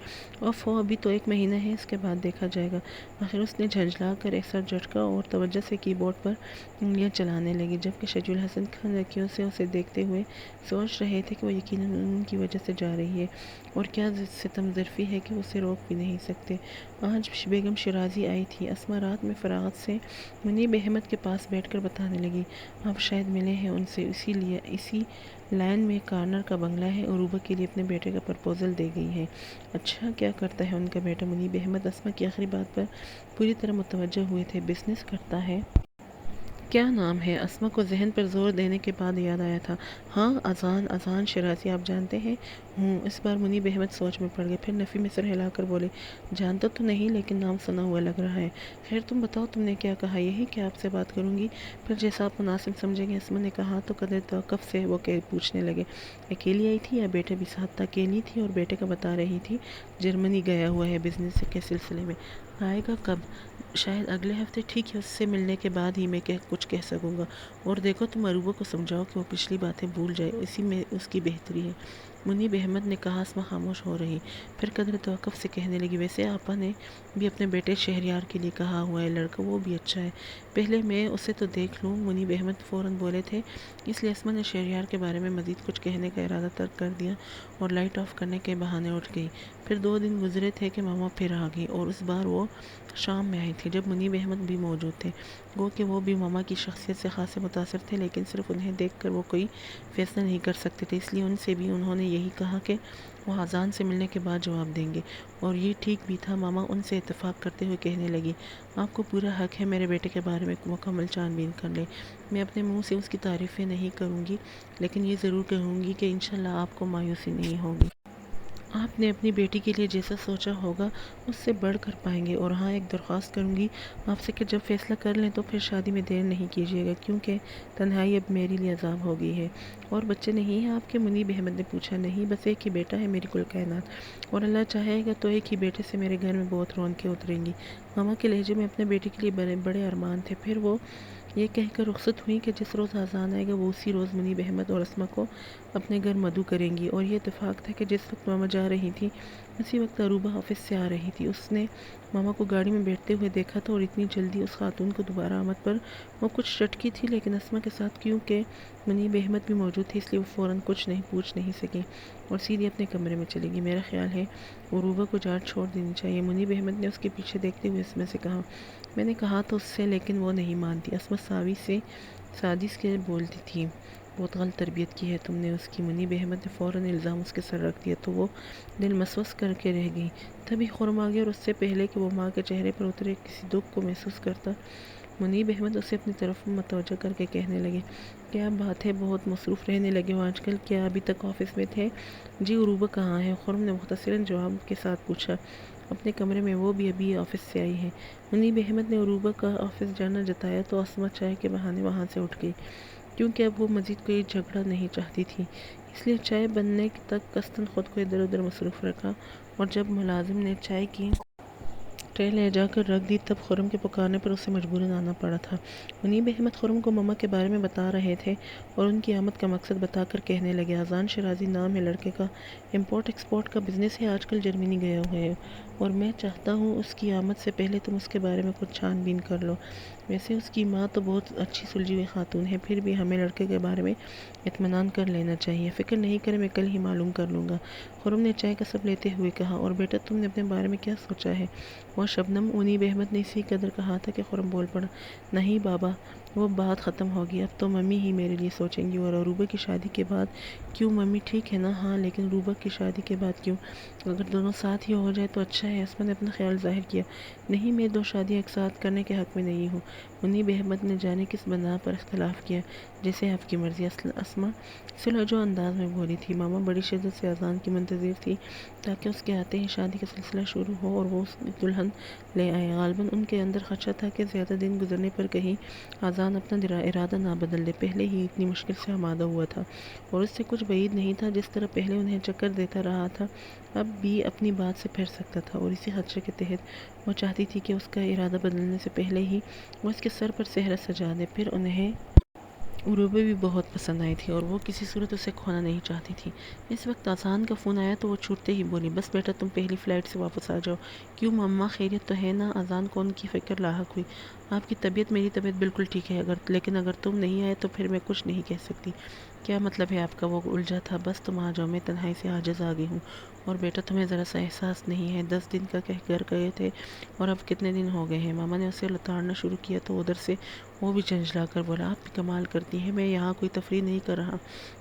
ابھی تو 1 مہینہ ہے، اس کے بعد دیکھا جائے گا۔ آخر اس نے جھنجھلا کر ایک سر جھٹکا اور توجہ سے کی بورڈ پر انگلیاں چلانے لگی، جبکہ شجیع الحسن کھنجیوں سے اسے دیکھتے ہوئے سوچ رہے تھے کہ وہ یقیناً ان کی وجہ سے جا رہی ہے، اور کیا ستم ظرفی ہے کہ وہ اسے روک بھی نہیں سکتے۔ آج بیگم شیرازی آئی تھی۔ اسما رات میں فراغت سے منیب احمد کے پاس بیٹھ کر بتانے لگی، آپ شاید ملے ہیں ان سے، اسی لائن میں کارنر کا بنگلہ ہے، عروبہ کے لیے اپنے بیٹے کا پرپوزل دے گئی ہے۔ اچھا، کیا کرتا ہے ان کا بیٹا؟ منیب احمد اسما کی آخری بات پر پوری طرح متوجہ ہوئے تھے۔ بزنس کرتا ہے؟ کیا نام ہے؟ اسما کو ذہن پر زور دینے کے بعد یاد آیا تھا۔ ہاں، اذان شیرازی، آپ جانتے ہیں؟ اس بار منیب احمد سوچ میں پڑ گئے، پھر نفی میں سر ہلا کر بولے، جانتا تو نہیں لیکن نام سنا ہوا لگ رہا ہے۔ خیر تم بتاؤ، تم نے کیا کہا؟ یہی کہ آپ سے بات کروں گی، پھر جیسا آپ مناسب سمجھیں گے۔ اسما نے کہا تو قدر توقف سے وہ پوچھنے لگے، اکیلی آئی تھی یا بیٹا بھی ساتھ تھا؟ اکیلی تھی، اور بیٹے کا بتا رہی تھی جرمنی گیا ہوا ہے بزنس کے سلسلے میں۔ آئے گا کب؟ شاید اگلے ہفتے۔ ٹھیک ہے، اس سے ملنے کے بعد ہی میں کچھ کہہ سکوں گا، اور دیکھو تم عروبہ کو سمجھاؤ کہ وہ پچھلی باتیں بھول جائے، اسی میں اس کی بہتری ہے۔ منیب احمد نے کہا۔ اسما خاموش ہو رہی، پھر قدر توقف سے کہنے لگی، ویسے آپا نے بھی اپنے بیٹے شہریار کے لیے کہا ہوا ہے، لڑکا وہ بھی اچھا ہے، پہلے میں اسے تو دیکھ لوں۔ منیب احمد فوراً بولے تھے، اس لیے اسما نے شہریار کے بارے میں مزید کچھ کہنے کا ارادہ ترک کر دیا اور لائٹ آف کرنے کے بہانے اٹھ گئی۔ پھر 2 دن گزرے تھے کہ ماما پھر آ گئی، اور اس بار وہ شام میں آئی تھی جب منیب احمد بھی موجود تھے۔ گو کہ وہ بھی ماما کی شخصیت سے خاصے متاثر تھے، لیکن صرف انہیں دیکھ کر وہ کوئی فیصلہ نہیں کر سکتے تھے، اس لیے ان سے بھی انہوں نے یہی کہا کہ وہ اذان سے ملنے کے بعد جواب دیں گے، اور یہ ٹھیک بھی تھا۔ ماما ان سے اتفاق کرتے ہوئے کہنے لگی، آپ کو پورا حق ہے میرے بیٹے کے بارے میں مکمل چھان بین کر لیں، میں اپنے منہ سے اس کی تعریفیں نہیں کروں گی، لیکن یہ ضرور کہوں گی کہ انشاءاللہ آپ کو مایوسی نہیں ہوگی۔ آپ نے اپنی بیٹی کے لیے جیسا سوچا ہوگا اس سے بڑھ کر پائیں گے، اور ہاں ایک درخواست کروں گی آپ سے کہ جب فیصلہ کر لیں تو پھر شادی میں دیر نہیں کیجیے گا، کیونکہ تنہائی اب میرے لیے عذاب ہو گئی ہے۔ اور بچے نہیں ہیں آپ کے؟ منیب احمد نے پوچھا۔ نہیں، بس ایک ہی بیٹا ہے میری کل کائنات، اور اللہ چاہے گا تو ایک ہی بیٹے سے میرے گھر میں بہت رونقیں اتریں گی۔ ماما کے لہجے میں اپنے بیٹے کے لیے بڑے بڑے ارمان تھے۔ پھر وہ یہ کہہ کر رخصت ہوئی کہ جس روز اذان آئے گا وہ اسی روز منیب احمد اور اسما کو اپنے گھر مدعو کریں گی۔ اور یہ اتفاق تھا کہ جس وقت ماما جا رہی تھی اسی وقت عروبہ آفس سے آ رہی تھی۔ اس نے ماما کو گاڑی میں بیٹھتے ہوئے دیکھا تھا، اور اتنی جلدی اس خاتون کو دوبارہ آمد پر وہ کچھ چٹکی تھی، لیکن اسما کے ساتھ کیونکہ منیب احمد بھی موجود تھے اس لیے وہ فوراً کچھ نہیں پوچھ نہیں سکی اور سیدھی اپنے کمرے میں چلی گئی۔ میرا خیال ہے عروبہ کو جان چھوڑ دینی چاہیے، منیب احمد نے اس کے پیچھے دیکھتے ہوئے اسما سے کہا۔ میں نے کہا تو اس سے، لیکن وہ نہیں مانتی۔ اسما سادی سے بولتی تھی۔ بہت غلط تربیت کی ہے تم نے اس کی۔ منیب احمد نے فوراً الزام اس کے سر رکھ دیا تو وہ دل مسوس کر کے رہ گئی۔ تبھی خرم آ گیا، اور اس سے پہلے کہ وہ ماں کے چہرے پر اترے کسی دکھ کو محسوس کرتا، منیب احمد اسے اپنی طرف متوجہ کر کے کہنے لگے۔ کیا بات ہے، بہت مصروف رہنے لگے ہو آج کل؟ کیا ابھی تک آفس میں تھے؟ جی، عروبہ کہاں ہے؟ خرم نے مختصراً جواب کے ساتھ پوچھا۔ اپنے کمرے میں، وہ بھی ابھی آفس سے آئی ہے۔ منیب احمد نے عروبہ کا آفس جانا جتایا تو اسما چائے کے بہانے وہاں سے اٹھ گئی، کیونکہ اب وہ مزید کوئی جھگڑا نہیں چاہتی تھی، اس لیے چائے بننے تک قصداً خود کو ادھر ادھر مصروف رکھا، اور جب ملازم نے چائے کی ٹرے لے جا کر رکھ دی تب خرم کے پکارنے پر اسے مجبوراً آنا پڑا تھا۔ منیب احمد خرم کو ماما کے بارے میں بتا رہے تھے اور ان کی آمد کا مقصد بتا کر کہنے لگے۔ اذان شیرازی نام ہے لڑکے کا، امپورٹ ایکسپورٹ کا بزنس ہے، آج کل جرمنی گیا ہوا ہے، اور میں چاہتا ہوں اس کی آمد سے پہلے تم اس کے بارے میں کچھ چھان بین کر لو۔ ویسے اس کی ماں تو بہت اچھی سلجھی ہوئی خاتون ہے، پھر بھی ہمیں لڑکے کے بارے میں اطمینان کر لینا چاہیے۔ فکر نہیں کریں، میں کل ہی معلوم کر لوں گا، خرم نے چائے کا سب لیتے ہوئے کہا۔ اور بیٹا تم نے اپنے بارے میں کیا سوچا ہے؟ وہ شبنم، منیب احمد نے اسی قدر کہا تھا کہ خرم بول پڑا۔ نہیں بابا، وہ بات ختم ہوگی، اب تو ممی ہی میرے لیے سوچیں گی، اور عروبہ کی شادی کے بعد۔ کیوں ممی ٹھیک ہے نا؟ ہاں، لیکن عروبہ کی شادی کے بعد کیوں؟ اگر دونوں ساتھ ہی ہو جائے تو اچھا ہے، اسما نے اپنا خیال ظاہر کیا۔ نہیں، میں دو شادیاں ایک ساتھ کرنے کے حق میں نہیں ہوں۔ منیب احمد نے جانے کس بنا پر اختلاف کیا۔ جیسے آپ کی مرضی، اسما سلجھو انداز میں بولی تھی۔ ماما بڑی شدت سے اذان کی منتظر تھی تاکہ اس کے آتے ہی شادی کا سلسلہ شروع ہو اور وہ دلہن لے آئے۔ غالباً ان کے اندر خدشہ تھا کہ زیادہ دن گزرنے پر کہیں اذان اپنا ارادہ نہ بدل دے، پہلے ہی اتنی مشکل سے آمادہ ہوا تھا، اور اس سے کچھ بعید نہیں تھا جس طرح پہلے انہیں چکر دیتا رہا تھا اب بھی اپنی بات سے پھر سکتا تھا، اور اسی خدشے کے تحت وہ چاہتی تھی کہ اس کا ارادہ بدلنے سے پہلے ہی وہ اس کے سر پر سہرا سجا دے۔ پھر انہیں عروبہ بھی بہت پسند آئی تھی اور وہ کسی صورت اسے کھونا نہیں چاہتی تھی۔ اس وقت اذان کا فون آیا تو وہ چھوٹتے ہی بولی، بس بیٹا تم پہلی فلائٹ سے واپس آ جاؤ۔ کیوں مما، خیریت تو ہے نا؟ اذان کو ان کی فکر لاحق ہوئی۔ آپ کی طبیعت؟ میری طبیعت بالکل ٹھیک ہے، لیکن اگر تم نہیں آئے تو پھر میں کچھ نہیں کہہ سکتی۔ کیا مطلب ہے آپ کا؟ وہ الجھا تھا۔ بس تم آ جاؤ، میں تنہائی سے عاجز آ گئی ہوں، اور بیٹا تمہیں ذرا سا احساس نہیں ہے 10 دن کا کہہ کر گئے تھے اور اب کتنے دن ہو گئے ہیں؟ ماما نے اسے لتاڑنا شروع کیا تو ادھر سے وہ بھی جھنجھلا کر بولا، آپ بھی کمال کرتی ہیں، میں یہاں کوئی تفریح نہیں کر رہا،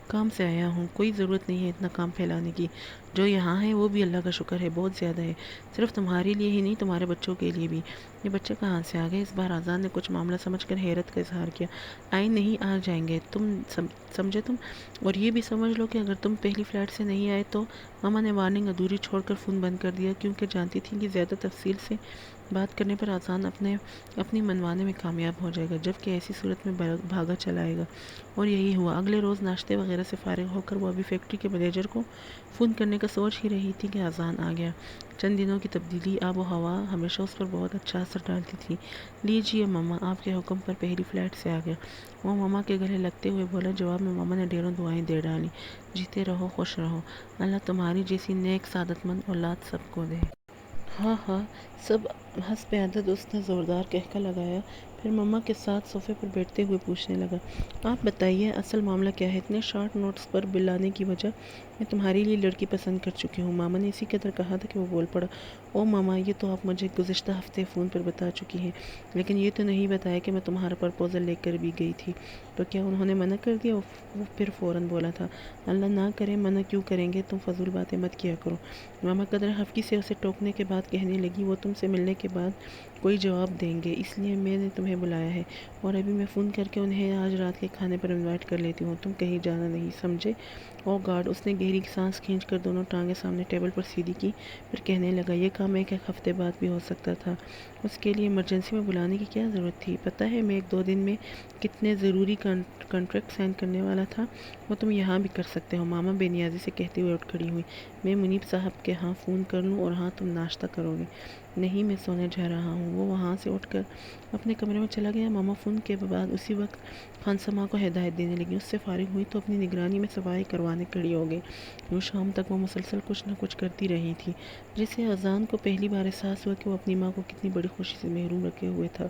کام سے آیا ہوں، کوئی ضرورت نہیں ہے اتنا کام پھیلانے کی، جو یہاں ہے وہ بھی اللہ کا شکر ہے بہت زیادہ ہے، صرف تمہارے لیے ہی نہیں تمہارے بچوں کے لیے بھی۔ یہ بچے کہاں سے آ گئے؟ اس بار اذان نے کچھ معاملہ سمجھ کر حیرت کا اظہار کیا۔ آئے نہیں، آ جائیں گے، تم سمجھے تم، اور یہ بھی سمجھ لو کہ اگر تم پہلی فلائٹ سے نہیں آئے تو۔ ماما نے وارننگ ادھوری چھوڑ کر فون بند کر دیا، کیونکہ جانتی تھیں کہ زیادہ تفصیل سے بات کرنے پر اذان اپنی منوانے میں کامیاب ہو جائے گا، جبکہ ایسی صورت میں بھاگا چلائے گا، اور یہی ہوا۔ اگلے روز ناشتے وغیرہ سے فارغ ہو کر وہ ابھی فیکٹری کے مینیجر کو فون کرنے کا سوچ ہی رہی تھی کہ اذان آ گیا۔ چند دنوں کی تبدیلی آب و ہوا ہمیشہ اس پر بہت اچھا اثر ڈالتی تھی۔ لیجیے ماما، آپ کے حکم پر پہلی فلائٹ سے آ گیا، وہ ماما کے گلے لگتے ہوئے بولا۔ جواب میں ماما نے ڈھیروں دعائیں دے ڈالیں، جیتے رہو، خوش رہو، اللہ تمہاری جیسی نیک سعادت مند اولاد سب کو دے۔ ہاں ہاں، سب حسب عدد اس نے زوردار کہکا لگایا، پھر مما کے ساتھ صوفے پر بیٹھتے ہوئے پوچھنے لگا، آپ بتائیے اصل معاملہ کیا ہے؟ اتنے شارٹ نوٹس پر بلانے کی وجہ؟ میں تمہارے لیے لڑکی پسند کر چکی ہوں۔ ماما نے اسی قدر کہا تھا کہ وہ بول پڑا، او ماما، یہ تو آپ مجھے گزشتہ ہفتے فون پر بتا چکی ہیں، لیکن یہ تو نہیں بتایا کہ میں تمہارا پرپوزل لے کر بھی گئی تھی، تو کیا انہوں نے منع کر دیا؟ وہ پھر فوراً بولا تھا، اللہ نہ کرے، منع کیوں کریں گے، تم فضول باتیں مت کیا کرو، ماما قدر خفگی سے اسے ٹوکنے کے بعد کہنے لگی، وہ تم سے ملنے کے بعد کوئی جواب دیں گے، اس لیے میں نے تمہیں بلایا ہے، اور ابھی میں فون کر کے انہیں آج رات کے کھانے پر انوائٹ کر لیتی ہوں، تم کہیں جانا نہیں، سمجھے؟ او گاڈ! اس نے گہری سانس کھینچ کر دونوں ٹانگیں سامنے ٹیبل پر سیدھی کی، پھر کہنے لگا، یہ کام ایک ہفتے بعد بھی ہو سکتا تھا، اس کے لیے ایمرجنسی میں بلانے کی کیا ضرورت تھی؟ پتہ ہے میں 1-2 دن میں کتنے ضروری کنٹریکٹ سائن کرنے والا تھا، وہ تم یہاں بھی کر سکتے ہو۔ ماما بے نیازی سے کہتے ہوئے اٹھ کھڑی ہوئی، میں منیب صاحب کے ہاں فون کر لوں، اور ہاں تم ناشتہ کرو گے؟ نہیں، میں سونے جا رہا ہوں۔ وہ وہاں سے اٹھ کر اپنے کمرے میں چلا گیا۔ ماما فون کے بعد اسی وقت خانسما کو ہدایت دینے لگی، اس سے فارغ ہوئی تو اپنی نگرانی میں صفائی کروانے کھڑی ہو گئی۔ یوں شام تک وہ مسلسل کچھ نہ کچھ کرتی رہی تھی، جسے اذان کو پہلی بار احساس ہوا کہ وہ اپنی ماں کو کتنی بڑی خوشی سے محروم رکھے ہوئے تھا۔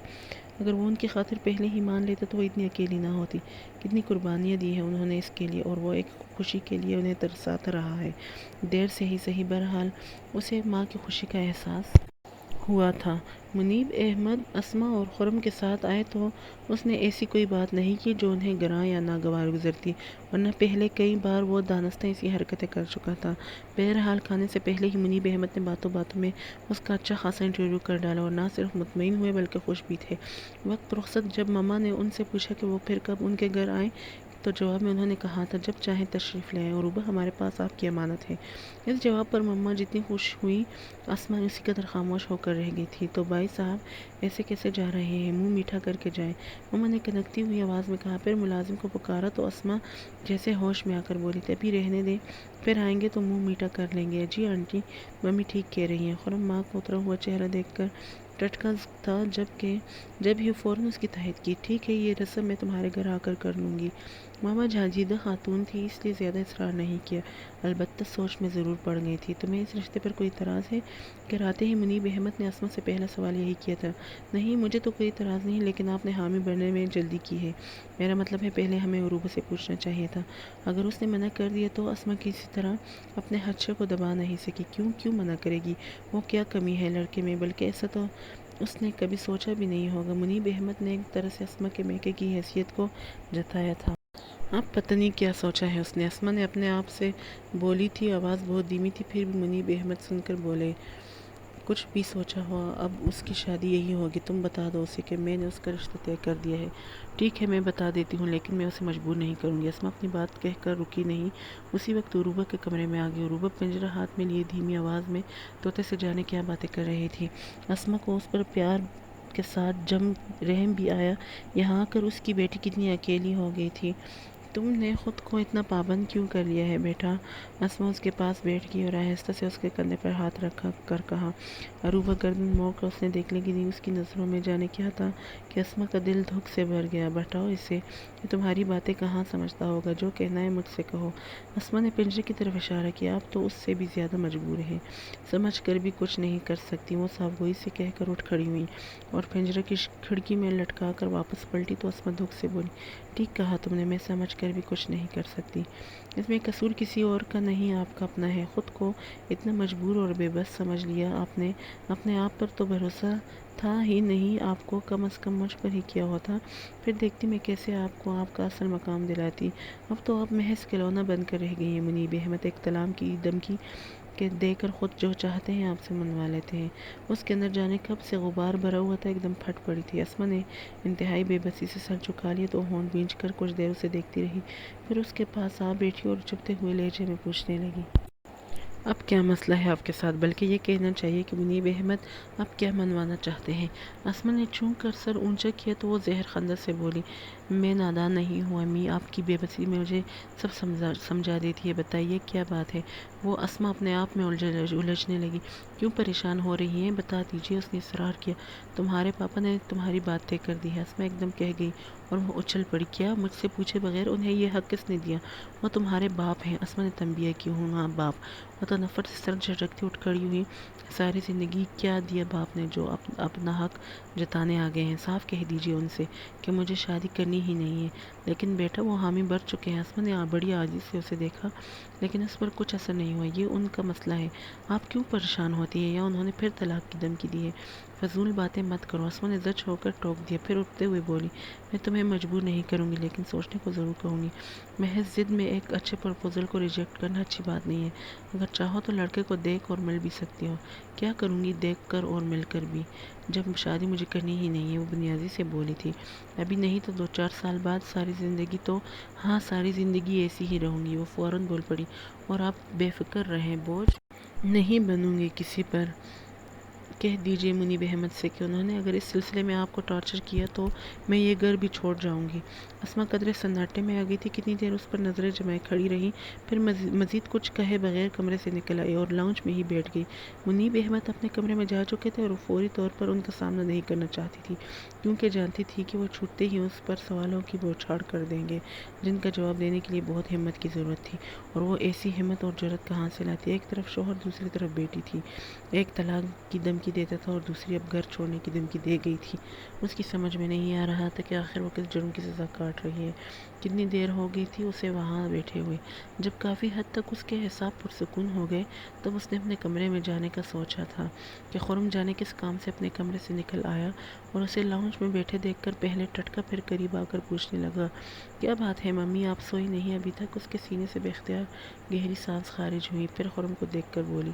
اگر وہ ان کی خاطر پہلے ہی مان لیتا تو وہ اتنی اکیلی نہ ہوتی۔ کتنی قربانیاں دی ہیں انہوں نے اس کے لیے، اور وہ ایک خوشی کے لیے انہیں ترساتا رہا ہے۔ دیر سے ہی صحیح، بہرحال اسے ماں کی خوشی کا احساس ہوا تھا۔ منیب احمد اسما اور خرم کے ساتھ آئے تو اس نے ایسی کوئی بات نہیں کی جو انہیں گراں یا ناگوار گزرتی، ورنہ پہلے کئی بار وہ دانستہ ایسی حرکتیں کر چکا تھا۔ بہرحال کھانے سے پہلے ہی منیب احمد نے باتوں باتوں میں اس کا اچھا خاصا انٹرویو کر ڈالا، اور نہ صرف مطمئن ہوئے بلکہ خوش بھی تھے۔ وقت رخصت جب ماما نے ان سے پوچھا کہ وہ پھر کب ان کے گھر آئیں تو جواب میں انہوں نے کہا تھا، جب چاہیں تشریف لے آئیں، عروبہ ہمارے پاس آپ کی امانت ہے۔ اس جواب پر ماما جتنی خوش ہوئی، اسما اسی قدر خاموش ہو کر رہ گئی تھی۔ تو بھائی صاحب ایسے کیسے جا رہے ہیں؟ منہ میٹھا کر کے جائیں، ماما نے کنکتی ہوئی آواز میں کہا۔ پھر ملازم کو پکارا تو اسما جیسے ہوش میں آ کر بولی، ابھی رہنے دیں، پھر آئیں گے تو منہ میٹھا کر لیں گے۔ جی آنٹی، ممی ٹھیک کہہ رہی ہیں۔ خرم ماں کا اترا ہوا چہرہ دیکھ کر ٹٹکا تھا، جب ہی فوراً اس کی تائید کی، ٹھیک ہے، یہ رسم میں تمہارے گھر آ کر لوں گی۔ ماما جھاجیدہ خاتون تھی، اس لیے زیادہ اصرار نہیں کیا، البتہ سوچ میں ضرور پڑ گئی تھی۔ تمہیں اس رشتے پر کوئی اعتراض ہے؟ گھر آتے ہی منیب احمد نے اسما سے پہلا سوال یہی کیا تھا۔ نہیں، مجھے تو کوئی اعتراض نہیں، لیکن آپ نے حامی بننے میں جلدی کی ہے، میرا مطلب ہے پہلے ہمیں عروبہ سے پوچھنا چاہیے تھا۔ اگر اس نے منع کر دیا تو اسما کسی طرح اپنے خدشے کو دبا نہیں سکی۔ کیوں منع کرے گی؟ وہ کیا کمی ہے لڑکے میں؟ بلکہ ایسا تو اس نے کبھی سوچا بھی نہیں ہوگا۔ منیب احمد نے ایک طرح سے اسما کے میکے کی حیثیت کو جتایا تھا۔ اب پتہ نہیں کیا سوچا ہے اس نے، اسما نے اپنے آپ سے بولی تھی، آواز بہت دھیمی تھی، پھر بھی منیب احمد سن کر بولے، کچھ بھی سوچا ہو، اب اس کی شادی یہی ہوگی، تم بتا دو اسے کہ میں نے اس کا رشتہ طے کر دیا ہے۔ ٹھیک ہے، میں بتا دیتی ہوں، لیکن میں اسے مجبور نہیں کروں گی۔ اسما اپنی بات کہہ کر رکی نہیں، اسی وقت عروبہ کے کمرے میں آ گئی۔ عروبہ پنجرہ ہاتھ میں لیے دھیمی آواز میں طوطے سے جانے کیا باتیں کر رہی تھی۔ اسما کو اس پر پیار کے ساتھ جم رحم بھی آیا، یہاں آ کر اس کی بیٹی کتنی اکیلی ہو گئی تھی۔ تم نے خود کو اتنا پابند کیوں کر لیا ہے بیٹا؟ اسما اس کے پاس بیٹھ گئی اور آہستہ سے اس کے کندھے پر ہاتھ رکھ کر کہا۔ عروبہ گردن موڑ کر اس نے دیکھنے کی دی، اس کی نظروں میں جانے کیا تھا کہ اسما کا دل دھک سے بھر گیا۔ بٹاؤ اسے، یہ تمہاری باتیں کہاں سمجھتا ہوگا، جو کہنا ہے مجھ سے کہو۔ اسما نے پنجرے کی طرف اشارہ کیا، اب تو اس سے بھی زیادہ مجبور ہے، سمجھ کر بھی کچھ نہیں کر سکتی۔ وہ صاف گوئی سے کہہ کر اٹھ کھڑی ہوئی اور پنجرے کی کھڑکی میں لٹکا کر واپس پلٹی تو اسما دھک سے بولی، ٹھیک کہا تم نے، میں سمجھ کر بھی کچھ نہیں کر سکتی۔ اس میں قصور کسی اور کا نہیں، آپ کا اپنا ہے۔ خود کو اتنا مجبور اور بے بس سمجھ لیا آپ نے، اپنے آپ پر تو بھروسہ تھا ہی نہیں آپ کو، کم از کم مجھ پر ہی کیا ہوتا، پھر دیکھتی میں کیسے آپ کو آپ کا اصل مقام دلاتی۔ اب تو آپ محض کھلونا بن کر رہ گئی ہیں۔ منیب احمد ایک طلاق کی دھمکی کہ دے کر خود جو چاہتے ہیں آپ سے منوا لیتے ہیں۔ اس کے اندر جانے کب سے غبار بھرا ہوا تھا، ایک دم پھٹ پڑی تھی۔ اسما نے انتہائی بے بسی سے سر جھکا لیا تو ہونٹ بھینچ کر کچھ دیر اسے دیکھتی رہی، پھر اس کے پاس آ بیٹھی اور چبھتے ہوئے لہجے میں پوچھنے لگی، اب کیا مسئلہ ہے آپ کے ساتھ؟ بلکہ یہ کہنا چاہیے کہ منیب احمد اب کیا منوانا چاہتے ہیں؟ اسما نے چونک کر سر اونچا کیا تو وہ زہر خندق سے بولی، میں نادان نہیں ہوں امی، آپ کی بے بسی مجھے سب سمجھا دیتی ہے، بتائیے کیا بات ہے؟ وہ اسما اپنے آپ میں الجھنے لگی، کیوں پریشان ہو رہی ہیں، بتا دیجیے۔ اس نے اصرار کیا، تمہارے پاپا نے تمہاری بات طے کر دی ہے۔ اسما ایک دم کہہ گئی اور وہ اچھل پڑی، کیا؟ مجھ سے پوچھے بغیر انہیں یہ حق کس نے دیا؟ وہ تمہارے باپ ہیں۔ اسما نے تنبیہ کی، ہوں ہاں باپ۔ وہ تو نفرت سے سر جھٹکتی اٹھ کھڑی ہوئی، ساری زندگی کیا دیا باپ نے جو اپنا حق جتانے آ گئے ہیں؟ صاف کہہ دیجیے ان سے کہ مجھے شادی کرنی ہی نہیں ہے۔ لیکن بیٹا وہ حامی بھر چکے ہیں۔ اسما نے بڑی عاجزی سے اسے دیکھا، لیکن اس پر کچھ اثر نہیں ہوا۔ یہ ان کا مسئلہ ہے، آپ کیوں پریشان ہوتی ہیں؟ یا انہوں نے پھر طلاق کی دھمکی دی ہے؟ فضول باتیں مت کرو۔ اسما نے زچ ہو کر ٹوک دیا، پھر اٹھتے ہوئے بولی، میں تمہیں مجبور نہیں کروں گی، لیکن سوچنے کو ضرور کہوں گی۔ محض ضد میں ایک اچھے پرپوزل کو ریجیکٹ کرنا اچھی بات نہیں ہے۔ اگر چاہو تو لڑکے کو دیکھ اور مل بھی سکتی ہو۔ کیا کروں گی دیکھ کر اور مل کر بھی، جب شادی مجھے کرنی ہی نہیں ہے، وہ بنیادی سے بولی تھی۔ ابھی نہیں تو 2-4 سال بعد، ساری زندگی تو ہاں ساری زندگی ایسی ہی رہوں گی۔ وہ فوراً بول پڑی، اور آپ بے فکر رہیں، بوجھ نہیں بنوں گی کسی پر۔ کہہ دیجئے منیب احمد سے کہ انہوں نے اگر اس سلسلے میں آپ کو ٹارچر کیا تو میں یہ گھر بھی چھوڑ جاؤں گی۔ اسما قدرے سناٹے میں آ گئی تھی، کتنی دیر اس پر نظریں جمائے کھڑی رہی، پھر مزید کچھ کہے بغیر کمرے سے نکل آئی اور لاؤنج میں ہی بیٹھ گئی۔ منیب احمد اپنے کمرے میں جا چکے تھے اور وہ فوری طور پر ان کا سامنا نہیں کرنا چاہتی تھی، کیونکہ جانتی تھی کہ وہ چھوٹتے ہی اس پر سوالوں کی بوچھاڑ کر دیں گے، جن کا جواب دینے کے لیے بہت ہمت کی ضرورت تھی، اور وہ ایسی ہمت اور جرأت کہاں سے لاتی۔ ایک طرف شوہر، دوسری طرف بیٹی تھی، ایک طلاق کی دھمکی دیتا تھا اور دوسری اب گھر چھوڑنے کی دھمکی دے گئی تھی۔ اس کی سمجھ میں نہیں آ رہا تھا کہ آخر وہ کس جرم کی سزا کاٹ رہی ہے۔ کتنی دیر ہو گئی تھی اسے وہاں بیٹھے ہوئے۔ جب کافی حد تک اس کے اعصاب پرسکون ہو گئے، تب اس نے اپنے کمرے میں جانے کا سوچا تھا کہ خرم جانے کس کام سے اپنے کمرے سے نکل آیا اور اسے لاؤنج میں بیٹھے دیکھ کر پہلے ٹٹکا، پھر قریب آ کر پوچھنے لگا، کیا بات ہے ممی، آپ سوئی نہیں ابھی تک؟ اس کے سینے سے بے اختیار گہری سانس خارج ہوئی، پھر خرم کو دیکھ کر بولی،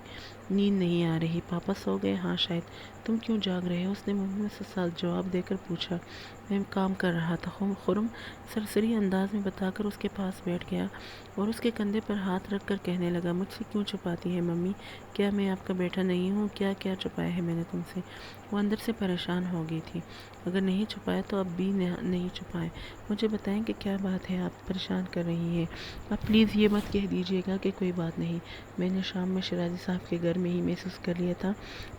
نیند نہیں آ رہی، پاپا سو گئے؟ ہاں شاید۔ تم کیوں جاگ رہے ہو؟ اس نے منہ میں جواب دے کر پوچھا، میں کام کر رہا تھا۔ خرم سرسری انداز میں بتا کر اس کے پاس بیٹھ گیا اور اس کے کندھے پر ہاتھ رکھ کر کہنے لگا، مجھ سے کیوں چھپاتی ہے ممی؟ کیا میں آپ کا بیٹا نہیں ہوں؟ کیا چھپایا ہے میں نے تم سے؟ وہ اندر سے پریشان ہو گئی تھی۔ اگر نہیں چھپایا تو اب بھی نہیں چھپائیں، مجھے بتائیں کہ کیا بات ہے آپ پریشان کر رہی ہیں۔ اب پلیز یہ مت کہہ دیجیے گا کہ کوئی بات نہیں۔ میں نے شام میں شیرازی صاحب کے گھر میں ہی محسوس کر لیا تھا،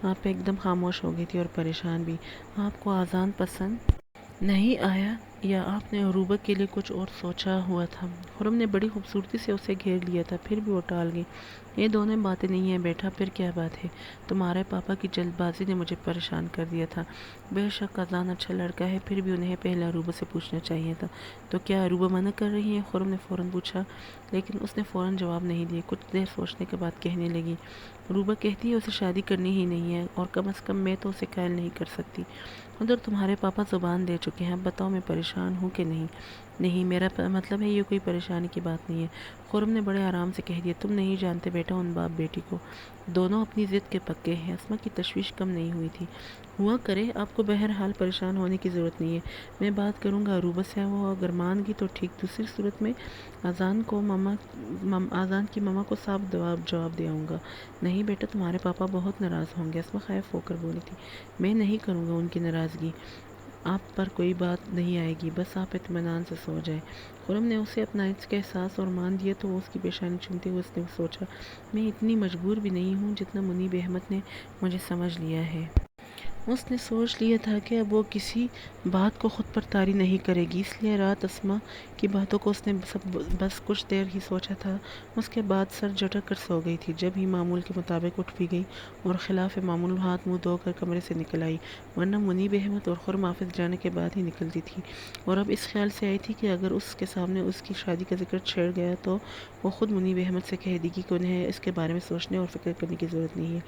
آپ ایک دم خاموش ہو گئی تھی اور پریشان بھی۔ آپ کو اذان پسند نہیں آیا یا آپ نے عروبہ کے لیے کچھ اور سوچا ہوا تھا؟ خرم نے بڑی خوبصورتی سے اسے گھیر لیا تھا، پھر بھی وہ ٹال گئی۔ یہ دونوں باتیں نہیں ہیں بیٹا، پھر کیا بات ہے؟ تمہارے پاپا کی جلد بازی نے مجھے پریشان کر دیا تھا۔ بے شک اذان اچھا لڑکا ہے، پھر بھی انہیں پہلے عروبہ سے پوچھنا چاہیے تھا۔ تو کیا عروبہ منع کر رہی ہیں؟ خرم نے فوراً پوچھا، لیکن اس نے فوراً جواب نہیں دیا۔ کچھ دیر سوچنے کے بعد کہنے لگی، عروبہ کہتی ہے اسے شادی کرنی ہی نہیں ہے، اور کم از کم میں تو اسے قائل نہیں کر سکتی۔ ادھر تمہارے پاپا زبان دے چکے ہیں، اب بتاؤ میں پریشان ہوں کہ نہیں؟ نہیں، میرا مطلب ہے یہ کوئی پریشانی کی بات نہیں ہے، خرم نے بڑے آرام سے کہہ دیا۔ تم نہیں جانتے بیٹا ان باپ بیٹی کو، دونوں اپنی ضد کے پکے ہیں۔ اسما کی تشویش کم نہیں ہوئی تھی۔ ہوا کرے، آپ کو بہرحال پریشان ہونے کی ضرورت نہیں ہے، میں بات کروں گا عروبہ سے، وہ اگر مان گی تو ٹھیک، دوسری صورت میں اذان کی ماما کو صاف جواب دے آؤں گا۔ نہیں بیٹا، تمہارے پاپا بہت ناراض ہوں گے، اسما خائف ہو کر بولی تھی۔ میں نہیں کروں گا ان کی ناراضگی، آپ پر کوئی بات نہیں آئے گی، بس آپ اطمینان سے سو جائیں۔ خرم نے اسے اپنا اس کا احساس اور مان دیا تو اس کی پیشانی چومتے ہوئے اس نے سوچا، میں اتنی مجبور بھی نہیں ہوں جتنا منیب احمد نے مجھے سمجھ لیا ہے۔ اس نے سوچ لیا تھا کہ اب وہ کسی بات کو خود پر طاری نہیں کرے گی، اس لیے رات اسما کی باتوں کو اس نے بس کچھ دیر ہی سوچا تھا، اس کے بعد سر جھٹک کر سو گئی تھی۔ جب ہی معمول کے مطابق اٹھ بھی گئی اور خلاف معمول ہاتھ منہ دھو کر کمرے سے نکل آئی، ورنہ منیب احمد اور خرم آفس جانے کے بعد ہی نکلتی تھی، اور اب اس خیال سے آئی تھی کہ اگر اس کے سامنے اس کی شادی کا ذکر چھڑ گیا تو وہ خود منیب احمد سے کہہ دے گی کہ انہیں اس کے بارے میں سوچنے اور فکر کرنے کی ضرورت نہیں ہے۔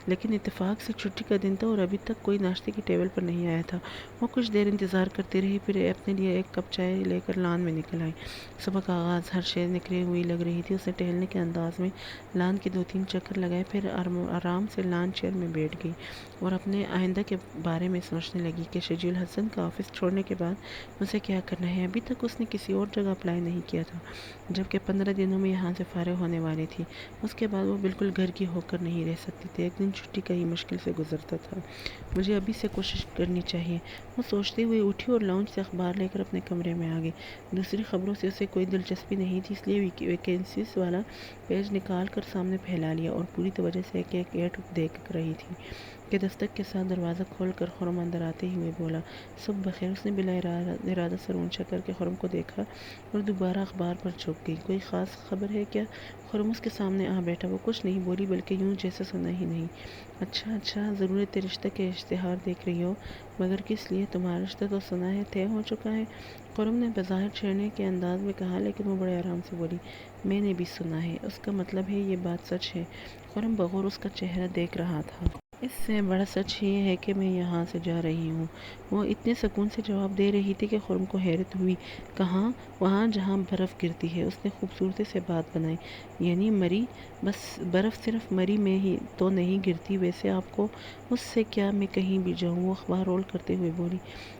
لیکن اتفاق سے چھٹی کا دن تھا اور ابھی تک کوئی ناشتے کی ٹیبل پر نہیں آیا تھا۔ وہ کچھ دیر انتظار کرتی رہی، پھر اپنے لیے ایک کپ چائے لے کر لان میں نکل آئی۔ صبح کا آغاز ہر شے نکلی ہوئی لگ رہی تھی۔ اس نے ٹہلنے کے انداز میں لان کے 2-3 چکر لگائے، پھر آرام سے لان چیئر میں بیٹھ گئی اور اپنے آئندہ کے بارے میں سوچنے لگی کہ شجیل حسن کا آفس چھوڑنے کے بعد اسے کیا کرنا ہے۔ ابھی تک اس نے کسی اور جگہ اپلائی نہیں کیا تھا، جبکہ 15 دنوں میں یہاں سے فارغ ہونے والی تھی۔ اس کے بعد وہ بالکل گھر کی ہو کر نہیں رہ سکتی تھی۔ ایک دن چھٹی کا ہی مشکل سے گزرتا تھا۔ مجھے ابھی سے کوشش کرنی چاہیے، وہ سوچتے ہوئے اٹھی اور لاؤنج سے اخبار لے کر اپنے کمرے میں آ گئی۔ دوسری خبروں سے اسے کوئی دلچسپی نہیں تھی، اس لیے ویکینسیز والا پیج نکال کر سامنے پھیلا لیا اور پوری توجہ سے ایک ایڈ دیکھ رہی تھی کہ دستک کے ساتھ دروازہ کھول کر خرم اندر آتے ہوئے بولا، صبح بخیر۔ اس نے بلا ارادہ سر اونچا کر کے خرم کو دیکھا اور دوبارہ اخبار پر جھک گئی۔ کوئی خاص خبر ہے کیا؟ خرم اس کے سامنے آ بیٹھا۔ وہ کچھ نہیں بولی، بلکہ یوں جیسے سنا ہی نہیں۔ اچھا، ضرورت رشتہ کے اشتہار دیکھ رہی ہو، مگر کس لیے؟ تمہارا رشتہ تو سنا ہے، طے ہو چکا ہے، خرم نے بظاہر چھیڑنے کے انداز میں کہا، لیکن وہ بڑے آرام سے بولی، میں نے بھی سنا ہے۔ اس کا مطلب ہے یہ بات سچ ہے؟ خرم بغور اس کا چہرہ دیکھ رہا تھا۔ اس سے بڑا سچ یہ ہے کہ میں یہاں سے جا رہی ہوں۔ وہ اتنے سکون سے جواب دے رہی تھی کہ خرم کو حیرت ہوئی۔ کہاں؟ وہاں جہاں برف گرتی ہے، اس نے خوبصورتی سے بات بنائی۔ یعنی مری؟ بس برف صرف مری میں ہی تو نہیں گرتی، ویسے آپ کو اس سے کیا، میں کہیں بھی جاؤں، وہ اخبار رول کرتے ہوئے بولی۔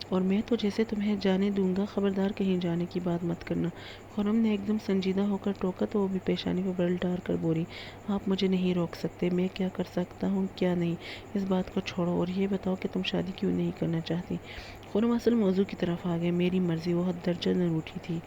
اور میں تو جیسے تمہیں جانے دوں گا، خبردار کہیں جانے کی بات مت کرنا۔ خرم نے ایک دم سنجیدہ ہو کر ٹوکا تو وہ بھی پیشانی پر بل ڈال کر بولی، آپ مجھے نہیں روک سکتے، میں کیا کر سکتا ہوں کیا نہیں، اس بات کو چھوڑو اور یہ بتاؤ کہ تم شادی کیوں نہیں کرنا چاہتی۔ خرم اصل موضوع کی طرف آ گئے۔ میری مرضی، وہ درجہ نہ روٹھی تھی۔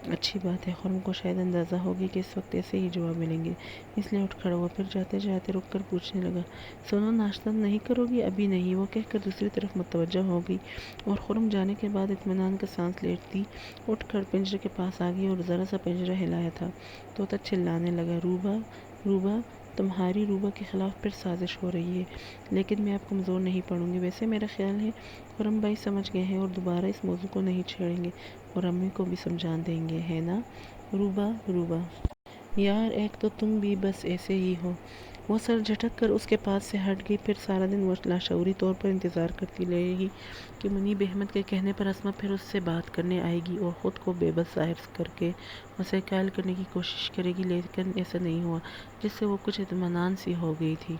اچھی بات ہے، خرم کو شاید اندازہ ہو گیا کہ اس وقت ایسے ہی جواب ملیں گے، اس لیے اٹھ کھڑا ہوا، پھر جاتے جاتے رک کر پوچھنے لگا، سنو، ناشتہ نہیں کرو گی؟ ابھی نہیں، وہ کہہ کر دوسری طرف متوجہ ہو گئی اور خرم جانے کے بعد اطمینان کا سانس لیتی اٹھ کر پنجرے کے پاس آ گئی اور ذرا سا پنجرہ ہلایا تھا۔ طوطا چلانے لگا، روبا، روبا، تمہاری روبا کے خلاف پھر سازش ہو رہی ہے، لیکن میں اب کمزور نہیں پڑوں گی۔ ویسے میرا خیال ہے خرم بھائی سمجھ گئے ہیں اور دوبارہ اس موضوع کو نہیں چھیڑیں گے اور امی کو بھی سمجھا دیں گے، ہے نا روبا؟ روبا یار، ایک تو تم بھی بس ایسے ہی ہو۔ وہ سر جھٹک کر اس کے پاس سے ہٹ گئی۔ پھر سارا دن وہ لاشعوری طور پر انتظار کرتی رہی کہ منیب احمد کے کہنے پر اسما پھر اس سے بات کرنے آئے گی اور خود کو بے بس ظاہر کر کے اسے قائل کرنے کی کوشش کرے گی، لیکن ایسا نہیں ہوا، جس سے وہ کچھ اطمینان سی ہو گئی تھی۔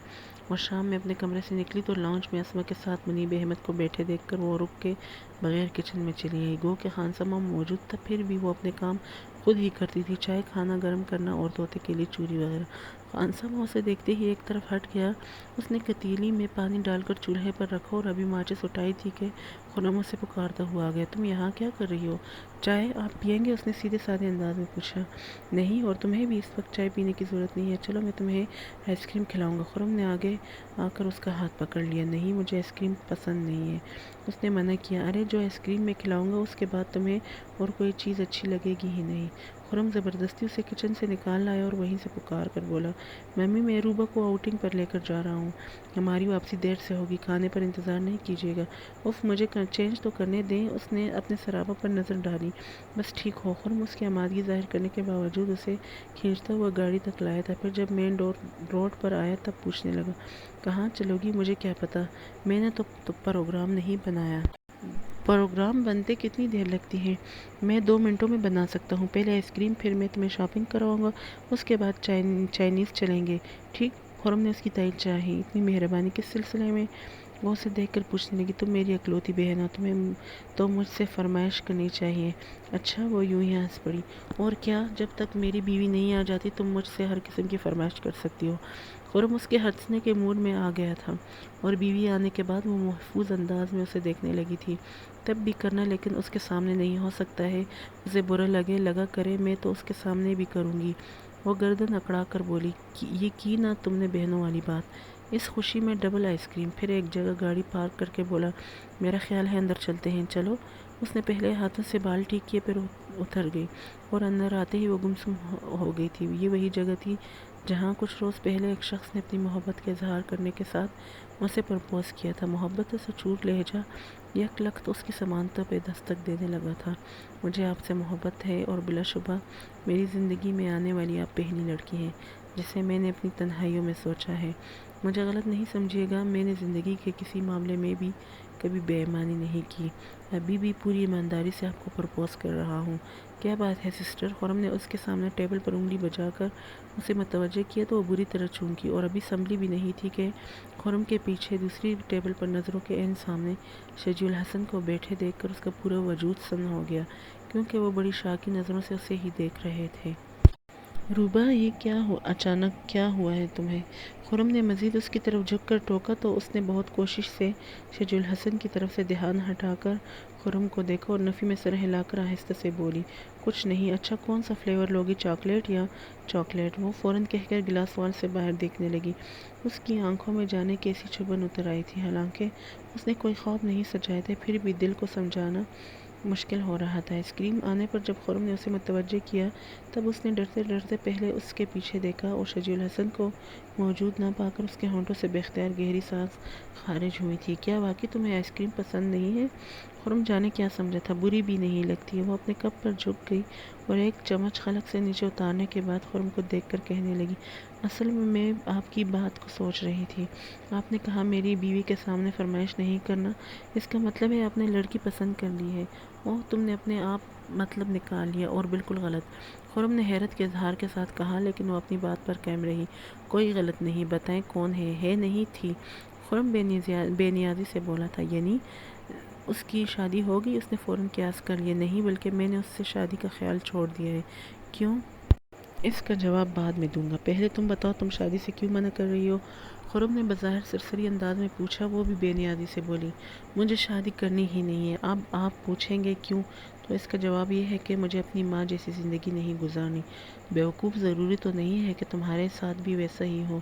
وہ شام میں اپنے کمرے سے نکلی تو لاؤنج میں اسما کے ساتھ منیب احمد کو بیٹھے دیکھ کر وہ رک کے بغیر کچن میں چلی آئی۔ گو کہ خانسامہ موجود تھا، پھر بھی وہ اپنے کام خود ہی کرتی تھی، چائے، کھانا گرم کرنا اور طوطے کے لیے چوری وغیرہ۔ خانسامہ اسے دیکھتے ہی ایک طرف ہٹ گیا۔ اس نے پتیلی میں پانی ڈال کر چولہے پر رکھا اور ابھی ماچس اٹھائی تھی کہ خرم اسے پکارتا ہوا آ گیا، تم یہاں کیا کر رہی ہو؟ چائے آپ پئیں گے؟ اس نے سیدھے سادے انداز میں پوچھا۔ نہیں، اور تمہیں بھی اس وقت چائے پینے کی ضرورت نہیں ہے، چلو میں تمہیں آئس کریم کھلاؤں گا۔ خرم نے آگے آ کر اس کا ہاتھ پکڑ لیا۔ نہیں، مجھے آئس کریم پسند نہیں ہے، اس نے منع کیا۔ ارے جو آئس کریم میں کھلاؤں گا اس کے بعد تمہیں اور کوئی چیز اچھی لگے گی ہی نہیں۔ خرم زبردستی اسے کچن سے نکال لایا اور وہیں سے پکار کر بولا، ممی، میں روبا کو آؤٹنگ پر لے کر جا رہا ہوں، ہماری واپسی دیر سے ہوگی، کھانے پر انتظار نہیں کیجیے گا۔ اف، مجھے چینج تو کرنے دیں۔ اس نے اپنے سراپا پر نظر ڈالی۔ بس ٹھیک ہو۔ خرم اس کی آمادگی ظاہر کرنے کے باوجود اسے کھینچتا ہوا گاڑی تک لایا تھا، پھر جب مین روڈ پر آیا تب پوچھنے لگا، کہاں چلو گی؟ مجھے کیا پتا، میں نے تو پروگرام نہیں بنایا۔ پروگرام بنتے کتنی دیر لگتی ہے؟ میں 2 منٹوں میں بنا سکتا ہوں، پہلے آئس کریم، پھر میں تمہیں شاپنگ کراؤں گا، اس کے بعد چائنیز چلیں گے، ٹھیک؟ خرم نے اس کی تائید چاہی۔ اتنی مہربانی کس سلسلے میں؟ وہ اسے دیکھ کر پوچھنے لگی، تم میری اکلوتی بہن ہو، تمہیں تو مجھ سے فرمائش کرنی چاہیے۔ اچھا، وہ یوں ہی ہنس پڑی۔ اور کیا، جب تک میری بیوی نہیں آ جاتی تم مجھ سے ہر قسم کی فرمائش کر سکتی ہو۔ خرم اس کے ہنسنے کے موڈ میں آ گیا تھا اور بیوی آنے کے بعد وہ محفوظ انداز میں اسے دیکھنے لگی تھی۔ تب بھی کرنا، لیکن اس کے سامنے نہیں ہو سکتا ہے، اسے برا لگا کرے، میں تو اس کے سامنے بھی کروں گی۔ وہ گردن اکڑا کر بولی، یہ کی نا تم نے بہنوں والی بات؟ اس خوشی میں ڈبل آئس کریم۔ پھر ایک جگہ گاڑی پارک کر کے بولا، میرا خیال ہے اندر چلتے ہیں، چلو۔ اس نے پہلے ہاتھوں سے بال ٹھیک کیے، پھر اتر گئی اور اندر آتے ہی وہ گمسم ہو گئی تھی۔ یہ وہی جگہ تھی جہاں کچھ روز پہلے ایک شخص نے اپنی محبت کا اظہار کرنے کے ساتھ اسے پرپوز کیا تھا۔ محبت سے چور لہجہ یک لخت اس کی سمانتا پہ دستک دینے لگا تھا۔ مجھے آپ سے محبت ہے اور بلا شبہ میری زندگی میں آنے والی آپ پہلی لڑکی ہیں جسے میں نے اپنی تنہائیوں میں سوچا ہے۔ مجھے غلط نہیں سمجھیے گا، میں نے زندگی کے کسی معاملے میں بھی کبھی بے ایمانی نہیں کی، ابھی بھی پوری ایمانداری سے آپ کو پرپوز کر رہا ہوں۔ کیا بات ہے سسٹر؟ خرم نے اس کے سامنے ٹیبل پر انگلی بجا کر اسے متوجہ کیا تو وہ بری طرح چونکی، اور ابھی سنبھلی بھی نہیں تھی کہ خرم کے پیچھے دوسری ٹیبل پر نظروں کے عین سامنے شجیع الحسن کو بیٹھے دیکھ کر اس کا پورا وجود سن ہو گیا، کیونکہ وہ بڑی شاکی نظروں سے اسے ہی دیکھ رہے تھے۔ روبا، یہ کیا اچانک کیا ہوا ہے تمہیں؟ خرم نے مزید اس کی طرف جھک کر ٹوکا تو اس نے بہت کوشش سے شجیع الحسن کی طرف سے دھیان ہٹا کر خرم کو دیکھا اور نفی میں سر ہلا کر آہستہ سے بولی، کچھ نہیں۔ اچھا، کون سا فلیور لوگی، چاکلیٹ یا چاکلیٹ؟ وہ فوراً کہہ کر گلاس وال سے باہر دیکھنے لگی۔ اس کی آنکھوں میں جانے کیسی چبھن اتر آئی تھی، حالانکہ اس نے کوئی خواب نہیں سجائے تھے، پھر بھی دل کو سمجھانا مشکل ہو رہا تھا۔ آئس کریم آنے پر جب خرم نے اسے متوجہ کیا تب اس نے ڈرتے ڈرتے پہلے اس کے پیچھے دیکھا اور شجیع الحسن کو موجود نہ پا کر اس کے ہونٹوں سے بے اختیار گہری سانس خارج ہوئی تھی۔ کیا واقعی تمہیں آئس کریم پسند نہیں ہے؟ خرم جانے کیا سمجھا تھا، بری بھی نہیں لگتی ہے۔ وہ اپنے کپ پر جھک گئی اور ایک چمچ خلق سے نیچے اتارنے کے بعد خرم کو دیکھ کر کہنے لگی، اصل میں آپ کی بات کو سوچ رہی تھی۔ آپ نے کہا میری بیوی کے سامنے فرمائش نہیں کرنا، اس کا مطلب ہے آپ نے لڑکی پسند کر لی ہے۔ اوہ، تم نے اپنے آپ مطلب نکال لیا، اور بالکل غلط۔ خرم نے حیرت کے اظہار کے ساتھ کہا، لیکن وہ اپنی بات پر قائم رہی۔ کوئی غلط نہیں، بتائیں کون ہے نہیں تھی؟ خرم بے نیازی سے بولا تھا، یعنی اس کی شادی ہو گئی؟ اس نے فوراً قیاس کر لیا، نہیں بلکہ میں نے اس سے شادی کا خیال چھوڑ دیا ہے۔ کیوں؟ اس کا جواب بعد میں دوں گا، پہلے تم بتاؤ تم شادی سے کیوں منع کر رہی ہو؟ خرم نے بظاہر سرسری انداز میں پوچھا۔ وہ بھی بے نیازی سے بولی، مجھے شادی کرنی ہی نہیں ہے۔ اب آپ پوچھیں گے کیوں، تو اس کا جواب یہ ہے کہ مجھے اپنی ماں جیسی زندگی نہیں گزارنی۔ بیوقوف، ضروری تو نہیں ہے کہ تمہارے ساتھ بھی ویسا ہی ہو،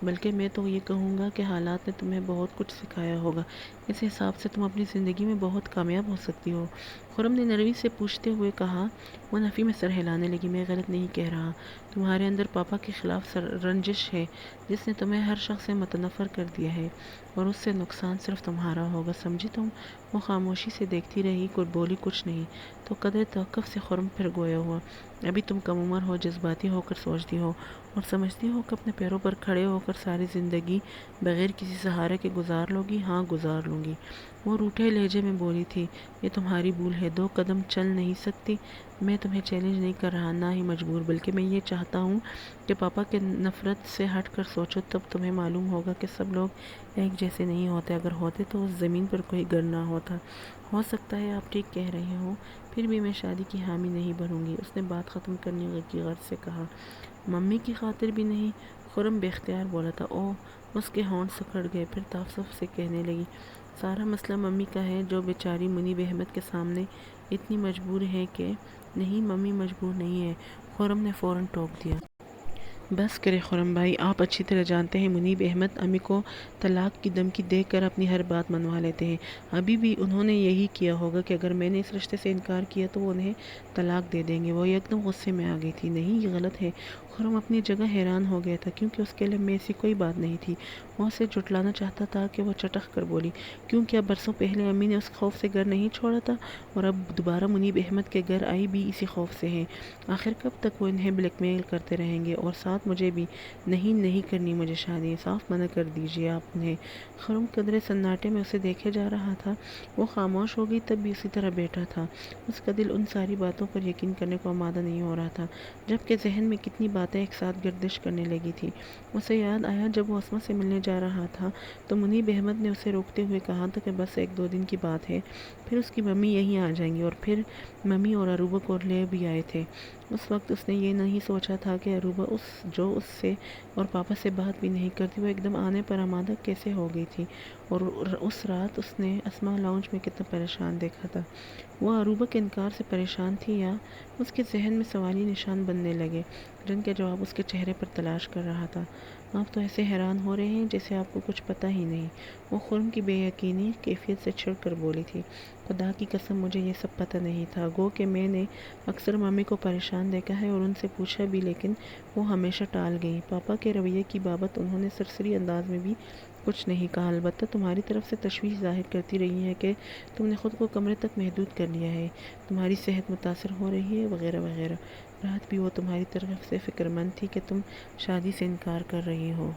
بلکہ میں تو یہ کہوں گا کہ حالات نے تمہیں بہت کچھ سکھایا ہوگا، اس حساب سے تم اپنی زندگی میں بہت کامیاب ہو سکتی ہو۔ خرم نے نرمی سے پوچھتے ہوئے کہا۔ وہ نفی میں سر ہلانے لگی، میں غلط نہیں کہہ رہا، تمہارے اندر پاپا کے خلاف رنجش ہے، جس نے تمہیں ہر شخص سے متنفر کر دیا ہے، اور اس سے نقصان صرف تمہارا ہوگا، سمجھی تم؟ وہ خاموشی سے دیکھتی رہی، بولی کچھ نہیں۔ تو قدرے توقف سے خرم پھر گویا ہوا، ابھی تم کم عمر ہو، جذباتی ہو کر سوچتی ہو، اور سمجھتی ہو کہ اپنے پیروں پر کھڑے ہو کر ساری زندگی بغیر کسی سہارے کے گزار لو گی۔ ہاں، گزار لوں گی۔ وہ روٹھے لہجے میں بولی تھی، یہ تمہاری بھول ہے، 2 قدم چل نہیں سکتی۔ میں تمہیں چیلنج نہیں کر رہا، نہ ہی مجبور، بلکہ میں یہ چاہتا ہوں کہ پاپا کے نفرت سے ہٹ کر سوچو، تب تمہیں معلوم ہوگا کہ سب لوگ ایک جیسے نہیں ہوتے، اگر ہوتے تو اس زمین پر کوئی گھر نہ ہوتا۔ ہو سکتا ہے آپ ٹھیک کہہ رہے ہوں، پھر بھی میں شادی کی حامی نہیں بنوں گی۔ اس نے بات ختم کرنے کی غرض سے کہا، ممی کی خاطر بھی نہیں؟ خرم بے اختیار بولا تھا۔ اوہ، اس کے ہونٹ سکڑ گئے، پھر تعصب سے کہنے لگی، سارا مسئلہ ممی کا ہے، جو بیچاری منیب احمد کے سامنے اتنی مجبور ہے کہ… نہیں، ممی مجبور نہیں ہے، خرم نے فوراً ٹوک دیا۔ بس کرے خرم بھائی، آپ اچھی طرح جانتے ہیں منیب احمد امی کو طلاق کی دھمکی دے کر اپنی ہر بات منوا لیتے ہیں۔ ابھی بھی انہوں نے یہی کیا ہوگا کہ اگر میں نے اس رشتے سے انکار کیا تو وہ انہیں طلاق دے دیں گے۔ وہ یکدم غصے میں آ گئی تھی۔ نہیں، یہ غلط ہے۔ خرم اپنی جگہ حیران ہو گیا تھا، کیونکہ اس کے علم میں ایسی کوئی بات نہیں تھی۔ وہ اسے جھٹلانا چاہتا تھا کہ وہ چٹخ کر بولی، کیونکہ اب برسوں پہلے امی نے اس خوف سے گھر نہیں چھوڑا تھا، اور اب دوبارہ منیب احمد کے گھر آئی بھی اسی خوف سے ہے۔ آخر کب تک وہ انہیں بلیک میل کرتے رہیں گے، اور ساتھ مجھے بھی؟ نہیں کرنی مجھے شادی، صاف منع کر دیجیے آپ انہیں۔ خرم قدرے سناٹے میں اسے دیکھے جا رہا تھا۔ وہ خاموش ہو گئی، تب بھی اسی طرح بیٹھا تھا۔ اس کا دل ان ساری باتوں پر یقین کرنے کو آمادہ نہیں ہو رہا تھا، جبکہ ذہن میں کتنی باتیں ایک ساتھ گردش کرنے لگی تھی۔ اسے یاد آیا جب وہ اسما سے ملنے جا رہا تھا تو منیب احمد نے اسے روکتے ہوئے کہا تھا کہ بس 1-2 دن کی بات ہے، پھر اس کی ممی یہیں آ جائیں گی، اور پھر ممی اور اروبا کو لے بھی آئے تھے۔ اس وقت اس نے یہ نہیں سوچا تھا کہ اروبا جو اس سے اور پاپا سے بات بھی نہیں کرتی، وہ ایک دم آنے پر آمادہ کیسے ہو گئی تھی، اور اس رات اس نے اسما لاؤنج میں کتنا پریشان دیکھا تھا۔ وہ اروبا کے انکار سے پریشان تھی، یا اس کے ذہن میں سوالی نشان بننے لگے جن کے جواب اس کے چہرے پر تلاش کر رہا تھا؟ آپ تو ایسے حیران ہو رہے ہیں جیسے آپ کو کچھ پتہ ہی نہیں۔ وہ خرم کی بے یقینی کیفیت سے چھڑ کر بولی تھی، خدا کی قسم مجھے یہ سب پتہ نہیں تھا، گو کہ میں نے اکثر ممی کو پریشان دیکھا ہے اور ان سے پوچھا بھی، لیکن وہ ہمیشہ ٹال گئیں۔ پاپا کے رویے کی بابت انہوں نے سرسری انداز میں بھی کچھ نہیں کہا، البتہ تمہاری طرف سے تشویش ظاہر کرتی رہی ہیں کہ تم نے خود کو کمرے تک محدود کر لیا ہے، تمہاری صحت متاثر ہو رہی ہے، وغیرہ وغیرہ۔ رات بھی وہ تمہاری طرف سے فکر مند تھی کہ تم شادی سے انکار کر رہی ہو۔